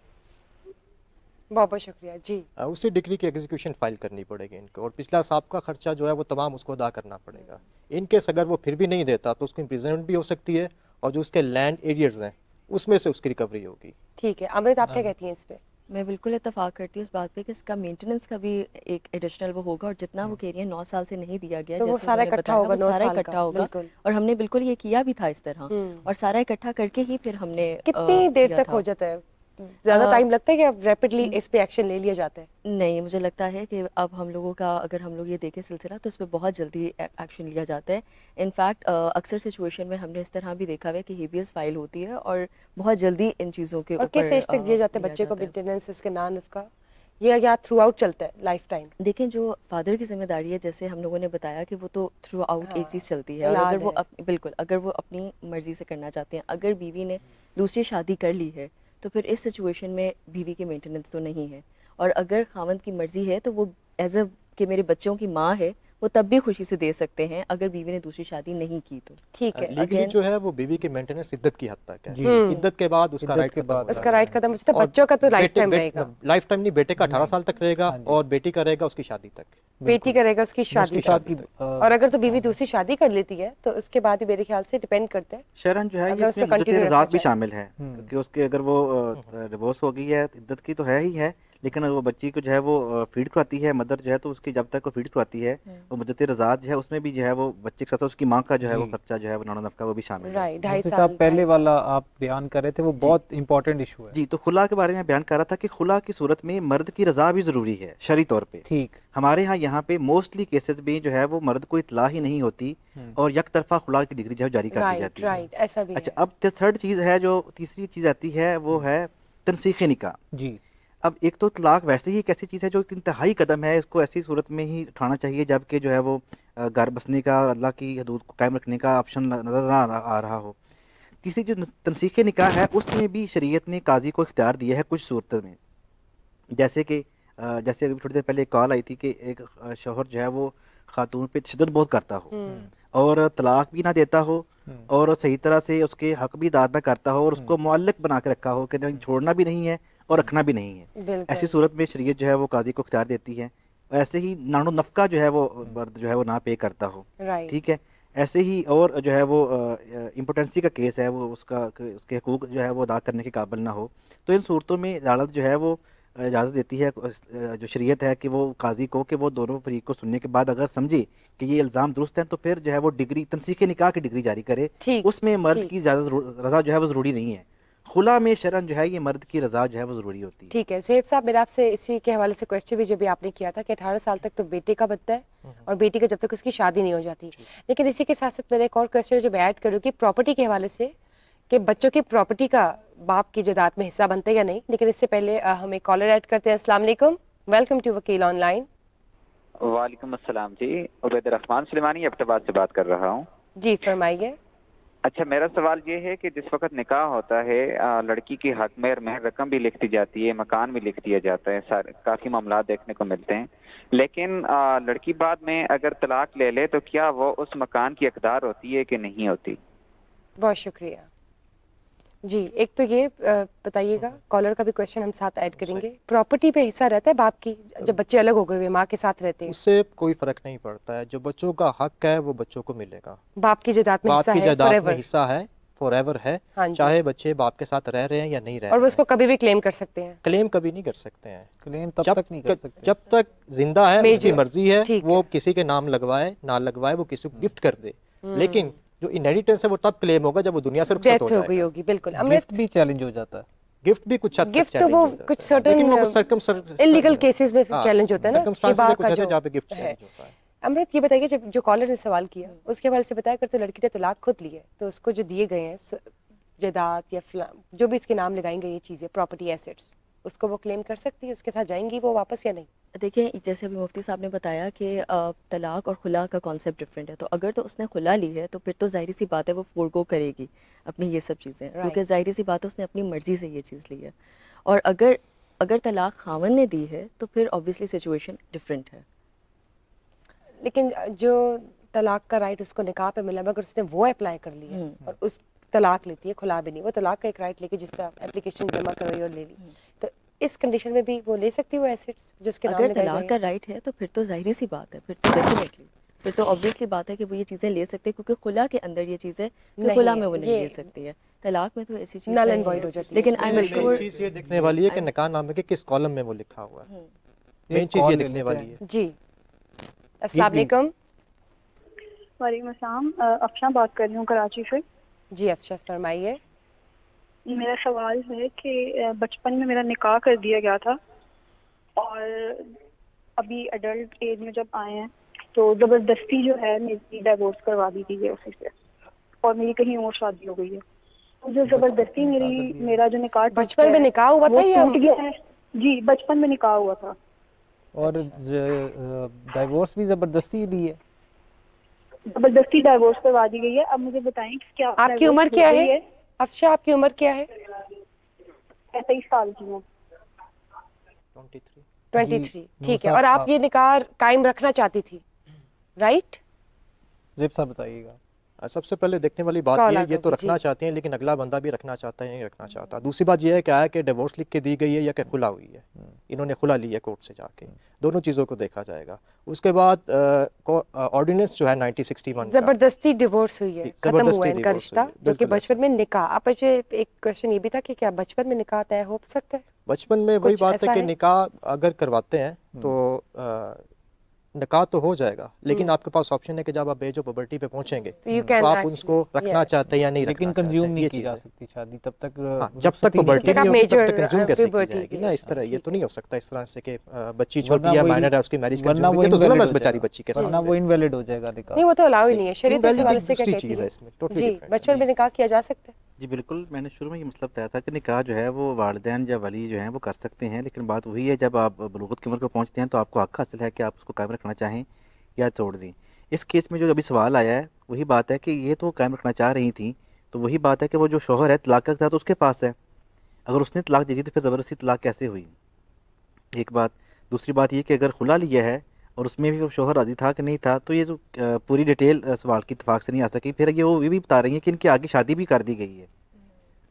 बहुत बहुत शुक्रिया जी। उसी डिग्री की एग्जीक्यूशन फाइल करनी पड़ेगी इनको, और पिछला साहब का खर्चा जो है वो तमाम उसको अदा करना पड़ेगा। इनकेस अगर वो फिर भी नहीं देता तो उसको इम्प्रिजनमेंट भी हो सकती है, और जो उसके लैंड एरियर्स हैं उसमें से उसकी रिकवरी होगी। ठीक है, अमृत आप क्या कहती हैं इस पे? मैं बिल्कुल इत्तेफाक करती हूँ इस बात पे कि इसका मेंटेनेंस का भी एक एडिशनल वो होगा, और जितना वो कह रही है 9 साल से नहीं दिया गया, तो वो जैसे सारा उन्होंने इकट्ठा बताया, होगा, वो 9 सारा साल का, इकट्ठा होगा। बिल्कुल। और हमने बिल्कुल ये किया भी था इस तरह, और सारा इकट्ठा करके ही फिर हमने कितनी देर किया तक था। हो जाता है? ज्यादा टाइम लगता है कि अब रैपिडली इस पे एक्शन ले लिया जाता है? नहीं, मुझे लगता है कि अब हम लोगों का अगर हम लोग ये देखें सिलसिला, तो इस पर बहुत जल्दी एक्शन लिया जाता है। इनफैक्ट अक्सर सिचुएशन में हमने इस तरह भी देखा हुआ है कि हेबियस फाइल होती है और बहुत जल्दी इन चीज़ों के और किस एज तक दिए जाते हैं बच्चे को मेंटेनेंस इसके नान का? ये या थ्रू आउट चलता है लाइफ टाइम? देखें, जो फादर की जिम्मेदारी है, जैसे हम लोगों ने बताया कि वो तो थ्रू आउट एक चीज़ चलती है, और अगर वो बिल्कुल अगर वो अपनी मर्जी से करना चाहते हैं, अगर बीवी ने दूसरी शादी कर ली है तो फिर इस सिचुएशन में बीवी की मेंटेनेंस तो नहीं है, और अगर खावंद की मर्जी है तो वो एज अ कि मेरे बच्चों की माँ है, वो तब भी खुशी से दे सकते हैं अगर बीवी ने दूसरी शादी नहीं की तो। ठीक है, लीगली जो है वो बीवी की मेंटेनेंस इद्दत की हद तक है, इद्दत के बाद उसका राइट उसका राइट खत्म हो जाता है। बच्चों का तो लाइफ टाइम रहेगा। लाइफ टाइम नहीं, बेटे का 18 साल तक रहेगा, और बेटी का रहेगा उसकी शादी तक। बेटी करेगा उसकी शादी तक। और अगर तो बीवी दूसरी शादी कर लेती है तो उसके बाद भी मेरे ख्याल से डिपेंड करता है शरन जो है ये इसमें इद्दत रज़ात भी शामिल है, क्योंकि उसके अगर वो डिवोर्स हो गई है इद्दत की तो है ही है, लेकिन वो बच्ची को जो है वो फीड करवाती है मदर जो है, तो उसकी जब तक वो फीड करवाती है वो मुद्दत रज़ात जो है उसमें भी जो है वो बच्चे के साथ उसकी माँ का जो है वो खर्चा जो है वो नानो नफका वो भी शामिल है। राइट, 2.5 साल पहले वाला आप बयान कर रहे थे, वो बहुत इंपॉर्टेंट इशू है जी। तो खुला के बारे में बयान कर रहा था कि खुला की सूरत में मर्द की रजा भी जरूरी है शरई तौर पे। ठीक, हमारे यहाँ पे मोस्टली केसेस में जो है वो मर्द को इतला ही नहीं होती और यक तरफा खुला की डिग्री जो है जारी कर दी जाती है। राइट, ऐसा भी अच्छा, अब थर्ड चीज़ है, जो तीसरी चीज़ आती है वो है तनसीख निकाह जी। अब एक तो तलाक वैसे ही एक ऐसी चीज़ है जो एक इंतहाई कदम है, इसको ऐसी सूरत में ही उठाना चाहिए जबकि जो है वो घर बसने का और अल्लाह की हदूद को कायम रखने का ऑप्शन नज़र ना आ रहा हो। तीसरी जो तनसीख निकाह है उसमें भी शरीयत ने काजी को इख्तियार दिया है कुछ सूरतों में, जैसे कि जैसे अभी थोड़ी देर पहले एक कॉल आई थी कि एक शौहर जो है वो खातून पे तशद्दुद बहुत करता हो और तलाक भी ना देता हो और सही तरह से उसके हक भी अदा ना करता हो और उसको मुअल्लक बना के रखा हो कि नहीं छोड़ना भी नहीं है और रखना भी नहीं है। ऐसी सूरत में शरीयत जो है वो काजी को इख्तियार देती है। ऐसे ही नानो नफका जो है वो मर्द जो है वो ना पे करता हो, ठीक है। ऐसे ही और जो है वो इम्पोर्टेंसी का केस है, वो उसके हकूक़ जो है वो अदा करने के काबिल ना हो, तो इन सूरतों में अदालत जो है वो इजाज़त देती है, जो शरीयत है कि वो काजी को कि वो दोनों फरीक को सुनने के बाद अगर समझे कि ये इल्ज़ाम दुरुस्त हैं तो फिर जो है वो डिग्री तनसीख निकाह की डिग्री जारी करे। उसमें मर्द की रज़ा जो है वो ज़रूरी नहीं है। खुला में शरन जो है ये मर्द की रज़ा जो है वो ज़रूरी होती है। ठीक है सुहेब साहब, मेरा आपसे इसी के हवाले से क्वेश्चन भी जो भी आपने किया था कि 18 साल तक तो बेटे का बनता है और बेटी का जब तक उसकी शादी नहीं हो जाती, लेकिन इसी के साथ साथ मेरा एक और क्वेश्चन जो मैं ऐड करूँ कि प्रॉपर्टी के हवाले से कि बच्चों की प्रॉपर्टी का बाप की जायदाद में हिस्सा बनता है या नहीं, लेकिन इससे पहले हम एक कॉलर ऐड करते हैं। अस्सलाम वालेकुम, वेलकम टू वकील ऑनलाइन। वालेकुम अस्सलाम जी, उबैद रहमान सुलेमानी अब्टाबाद से बात कर रहा हूँ। जी फरमाइए। अच्छा, मेरा सवाल ये है कि जिस वक्त निकाह होता है लड़की की हक में रकम भी लिख दी जाती है, मकान भी लिख दिया जाता है, काफ़ी मामला देखने को मिलते हैं, लेकिन लड़की बाद में अगर तलाक ले ले तो क्या वो उस मकान की हकदार होती है कि नहीं होती? बहुत शुक्रिया जी। एक तो ये बताइएगा, कॉलर का भी क्वेश्चन हम साथ ऐड करेंगे, प्रॉपर्टी पे हिस्सा रहता है बाप की जब बच्चे अलग हो गए हुए माँ के साथ रहते हैं? उससे कोई फर्क नहीं पड़ता है, जो बच्चों का हक है वो बच्चों को मिलेगा। बाप की जायदाद में हिस्सा है, हिस्सा है, फॉरएवर है, चाहे बच्चे बाप के साथ रह रहे हैं या नहीं रह रहे हैं। और वो उसको कभी भी क्लेम कर सकते हैं? क्लेम कभी नहीं कर सकते हैं, क्लेम तब तक नहीं कर सकते जब तक जिंदा है, उसकी मर्जी है वो किसी के नाम लगवाए ना लगवाए, वो किसी को गिफ्ट कर दे, लेकिन जो इनहेरिटेंस है वो तब क्लेम होगा जब वो दुनिया से रुखसत हो गई होगी। बिल्कुल, गिफ्ट भी चैलेंज हो जाता है। गिफ्ट भी कुछ गिफ्ट तो वो कुछ सर्टेन इलीगल केसेस में चैलेंज होता है ना, कि बात का जो गिफ्ट चैलेंज होता है। अमृत, ये बताइए, जब जो कॉलर ने सवाल किया उसके हवाले से बताया, कर तो लड़की ने तलाक खुद ली है, तो उसको जो दिए गए हैं जायदाद या जो भी इसके नाम लगाई गई ये चीज़ें, प्रॉपर्टी एसेट्स, उसको वो क्लेम कर सकती है, उसके साथ जाएंगी वो वापस या नहीं? देखिए, जैसे अभी मुफ्ती साहब ने बताया कि तलाक और खुला का कॉन्सेप्ट डिफरेंट है, तो अगर तो उसने खुला ली है तो फिर तो जाहिर सी बात है वो फोरगो करेगी अपनी ये सब चीज़ें, क्योंकि जाहिर सी बात है उसने अपनी मर्ज़ी से ये चीज़ ली है। और अगर तलाक खावन ने दी है तो फिर ऑब्वियसली सिचुएशन डिफरेंट है। लेकिन जो तलाक का राइट उसको निकाह पे मिला, मगर उसने वो अप्लाई कर लिया और उस तलाक लेती है, खुला भी नहीं, वो तलाक का एक राइट लेके जिसका एप्लीकेशन जमा करवाई और ले ली, तो इस कंडीशन में भी वो ले सकती है वो एसेट्स जो उसके नाम अगर तलाक का राइट है तो फिर तो जाहिर सी बात है, फिर तो डेफिनेटली, फिर तो ऑब्वियसली बात है कि वो ये चीज़ें ले सकते हैं, क्योंकि खुला के अंदर ये चीज़ें खुला में वो नहीं ले सकती है। तलाक में तो ऐसी चीज़ नल एंड वॉइड हो जाती है। लेकिन आई एम श्योर चीज़ ये देखने वाली है कि निकाह नामे के किस कॉलम में वो लिखा हुआ है, मेन चीज़ ये देखने वाली है। जी, अस्सलाम वालेकुम। वालेकुम अस्सलाम, अफशा बात कर रही हूँ कराची से। जी अफशा, फरमाइए। मेरा सवाल है कि बचपन में मेरा निकाह कर दिया गया था और अभी अडल्ट एज में जब आए हैं तो ज़बरदस्ती जो है मेरी डाइवोर्स करवा दी गई है उसी से, और मेरी कहीं और शादी हो गई है। तो जो ज़बरदस्ती मेरा जो निकाह बचपन में निकाह हुआ था या टूट गया है? जी, बचपन में निकाह हुआ था। और डाइवोर्स भी ज़बरदस्ती ली है? ज़बरदस्ती डाइवोर्स करवा दी गई है। अब मुझे बताएं कि क्या आपकी उम्र क्या है अफशा? आपकी उम्र क्या है? 23 साल की हूँ। 23, ठीक है। और आप ये निकाह कायम रखना चाहती थी, राइट? ज़ेब साहब बताइएगा। सबसे पहले देखने वाली बात ये तो रखना चाहते हैं, लेकिन अगला बंदा भी रखना चाहता है या नहीं रखना चाहता। दूसरी बात यह है क्या है कि डिवोर्स लिख के दी गई है या कि खुला हुई है, इन्होंने खुला लिया कोर्ट से जाके, दोनों चीज़ों को देखा जाएगा। उसके बाद ऑर्डिनेंस जो है 1961 ज़बरदस्ती डिवोर्स हुई है, खत्म हुआ है इनका रिश्ता, जो कि बचपन में निकाह। आप एक क्वेश्चन ये भी था कि क्या बचपन में निकाह तय हो सकता है? बचपन में वही बात है कि निकाह अगर करवाते हैं तो निकाह तो हो जाएगा, लेकिन आपके पास ऑप्शन है कि जब आप एज ऑफ पुबर्टी पे पहुंचेंगे तो आप उसको रखना चाहते हैं या नहीं, लेकिन कंज्यूम नहीं की जा सकती शादी तब तक। जब तक पुबर्टी नहीं होगी तब तक कंज्यूम कैसे की जाएगी ना? इस तरह ये तो नहीं हो सकता इस तरह से कि बच्ची छोटी है, माइनर है, उसकी मैरिज कंज्यूम की, तो जुल्म है बेचारी बच्ची के साथ, वरना वो इनवैलिड हो जाएगा निकाह। नहीं, वो तो अलाउ ही नहीं है, शरीयत के हवाले से क्या कहती है इसमें टोटली जी, बचपन में निकाह किया जा सकता है? जी बिल्कुल, मैंने शुरू में ये मतलब बताया था कि निकाह जो है वो वालिदैन या वली जो हैं वो कर सकते हैं, लेकिन बात वही है जब आप बलूगत की उम्र को पहुँचते हैं तो आपको हक हासिल है कि आप उसको कायम रखना चाहें या तोड़ दें। इस केस में जो अभी सवाल आया है वही बात है कि ये तो कायम रखना चाह रही थी, तो वही बात है कि वो जो शौहर है तलाक का तो उसके पास है, अगर उसने तलाक दे दी तो फिर ज़बरदस्ती तलाक कैसे हुई? एक बात। दूसरी बात ये कि अगर खुला लिया है और उसमें भी वो शौहर राज़ी था कि नहीं था, तो ये जो पूरी डिटेल सवाल की इत्तेफाक से नहीं आ सकी। फिर ये भी बता रही हैं कि इनकी आगे शादी भी कर दी गई है।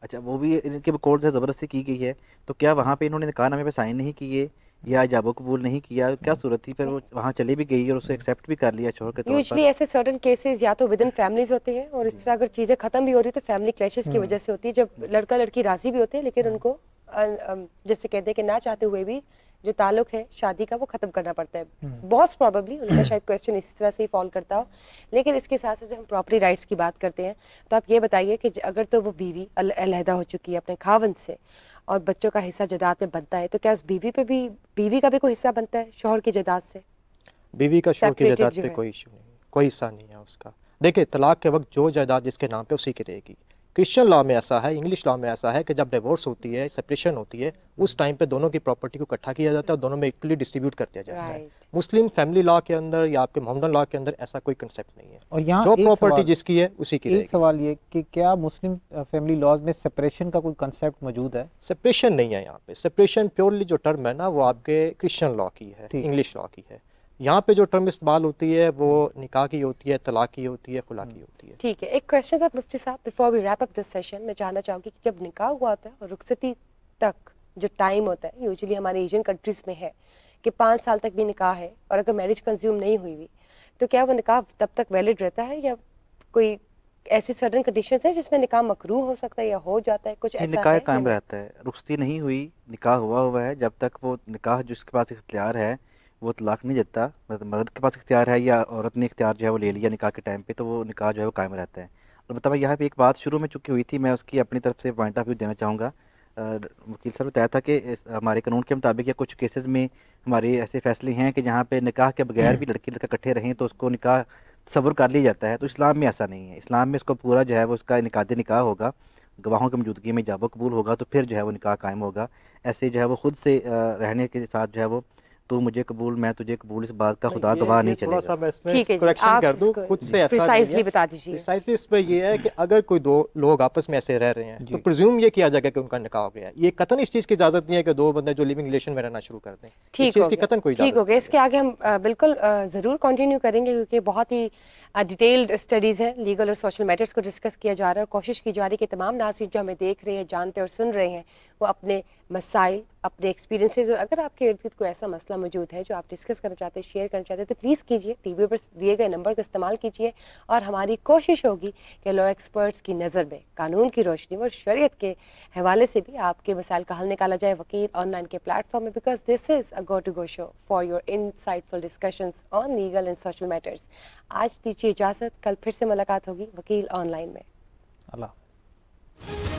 अच्छा, वो भी इनके कोर्ट से ज़बरदस्ती की गई है, तो क्या वहाँ पे इन्होंने निकाहनामे पे साइन नहीं किए या इजाबो कबूल नहीं किया? क्या सूरत थी? फिर वो वहाँ चली भी गई और उसको एक्सेप्ट भी कर लिया शौहर के तौर पर। यूजुअली ऐसे सर्टेन केसेस या तो विद इन फैमिलीज होते हैं, और इस तरह अगर चीज़ें ख़त्म भी हो रही तो फैमिली क्लैशेस की वजह से होती है, जब लड़का लड़की राज़ी भी होते हैं लेकिन उनको जैसे कहते हैं कि ना चाहते हुए भी जो ताल्लुक है शादी का वो ख़त्म करना पड़ता है। बहुत प्रॉबेबली उनका शायद क्वेश्चन इस तरह से ही फॉल करता हो। लेकिन इसके साथ साथ जब हम प्रॉपर्टी राइट्स की बात करते हैं तो आप ये बताइए कि अगर तो वो बीवी अलहदा हो चुकी है अपने खावंद से और बच्चों का हिस्सा जायदाद में बनता है, तो क्या उस बीवी का भी कोई हिस्सा बनता है शौहर की जायदाद से? बीवी का शौहर की जायदाद पे कोई इशू नहीं, कोई हिस्सा नहीं है उसका। देखिए, तलाक के वक्त जो जायदाद जिसके नाम पे उसी की रहेगी। क्रिश्चियन लॉ में ऐसा है, इंग्लिश लॉ में ऐसा है कि जब डिवोर्स होती है, सेपरेशन होती है, उस टाइम पे दोनों की प्रॉपर्टी को इकट्ठा किया जाता है और दोनों में इक्वली डिस्ट्रीब्यूट कर दिया जाता है। मुस्लिम फैमिली लॉ के अंदर या आपके मोहम्मदन लॉ के अंदर ऐसा कोई कंसेप्ट नहीं है, और यहाँ जो प्रॉपर्टी जिसकी है उसी की रहेगी। एक सवाल ये कि क्या मुस्लिम फैमिली लॉज में सेपरेशन का कोई कंसेप्ट मौजूद है? सेपरेशन नहीं है यहाँ पे। सेपरेशन प्योरली जो टर्म है ना वो आपके क्रिश्चियन लॉ की है, इंग्लिश लॉ की है। यहाँ पे जो टर्म इस्तेमाल होती है वो निकाह की होती है, तलाक की होती है, खुला की होती है। ठीक है, एक क्वेश्चन था मुफ्ती साहब, before we wrap up this session मैं जानना चाहूँगी कि जब निकाह हुआ होता है और रुखसती तक जो टाइम होता है, यूजुअली हमारे एशियन कंट्रीज़ में है कि 5 साल तक भी निकाह है और अगर मैरिज कंज्यूम नहीं हुई हुई तो क्या वो निकाह तब तक वैलिड रहता है या कोई ऐसी सर्टेन कंडीशंस है जिसमें निकाह मकरूह हो सकता है या हो जाता है? कुछ ऐसा निकाह कायम रहता है, रुखसती नहीं हुई, निकाह हुआ है, जब तक वो निकाह जिसके पास इख्तियार है वो तलाक नहीं देता, मतलब मर्द के पास इख्तियार है या औरत ने इख्तियार जो है वो ले लिया निकाह के टाइम पे, तो वो निकाह जो है वो कायम रहता है। और बताइए यहाँ पे एक बात शुरू में चुकी हुई थी, मैं उसकी अपनी तरफ से पॉइंट ऑफ व्यू देना चाहूँगा। वकील साहब ने बताया था कि हमारे कानून के मुताबिक या कुछ केसेस में हमारे ऐसे फैसले हैं कि जहाँ पे निकाह के बगैर भी लड़की लड़का इकट्ठे रहें तो उसको निकाह तस्वुर कर लिया जाता है। तो इस्लाम में ऐसा नहीं है। इस्लाम में इसको पूरा जो है वो उसका इनकादी निकाह होगा, गवाहों की मौजूदगी में जाबो कबूल होगा तो फिर जो है वो निकाह कायम होगा। ऐसे जो है वो खुद से रहने के साथ जो है वो तू मुझे कबूल मैं तुझे कबूल इस बात का खुदा गवाह नहीं चलेगा। थोड़ा सा मैं इसमें करेक्शन कर दूं, खुद से ऐसा प्रिसाइजली बता दीजिए। प्रिसाइजली इसमें ये है कि अगर कोई दो लोग आपस में ऐसे रह रहे हैं तो प्रिज्यूम ये किया जाएगा कि उनका निकाह हो गया है। ये कतन इस चीज़ की इजाज़त नहीं है कि दो बंदे जो लिविंग रिलेशन में रहना शुरू कर दें। ठीक हो गया। इसके आगे हम बिल्कुल ज़रूर कंटिन्यू करेंगे क्योंकि बहुत ही डिटेल्ड स्टडीज़ हैं, लीगल और सोशल मैटर्स को डिस्कस किया जा रहा है और कोशिश की जा रही है कि तमाम नाज़रीन जो हमें देख रहे हैं, जानते और सुन रहे हैं, वो अपने मसाइल, अपने एक्सपीरियंसेस और अगर आपके इर्द गिर्द कोई ऐसा मसला मौजूद है जो आप डिस्कस करना चाहते हैं, शेयर करना चाहते हैं तो प्लीज़ कीजिए। टीवी पर दिए गए नंबर का इस्तेमाल कीजिए और हमारी कोशिश होगी कि लॉ एक्सपर्ट्स की नज़र में कानून की रोशनी और शरीयत के हवाले से भी आपके मसाइल का हल निकाला जाए वकील ऑनलाइन के प्लेटफॉर्म में, because this is a go to go show for your insightful discussions on legal and social matters. आज दीजिए इजाज़त, कल फिर से मुलाकात होगी वकील ऑनलाइन में। अल्लाह।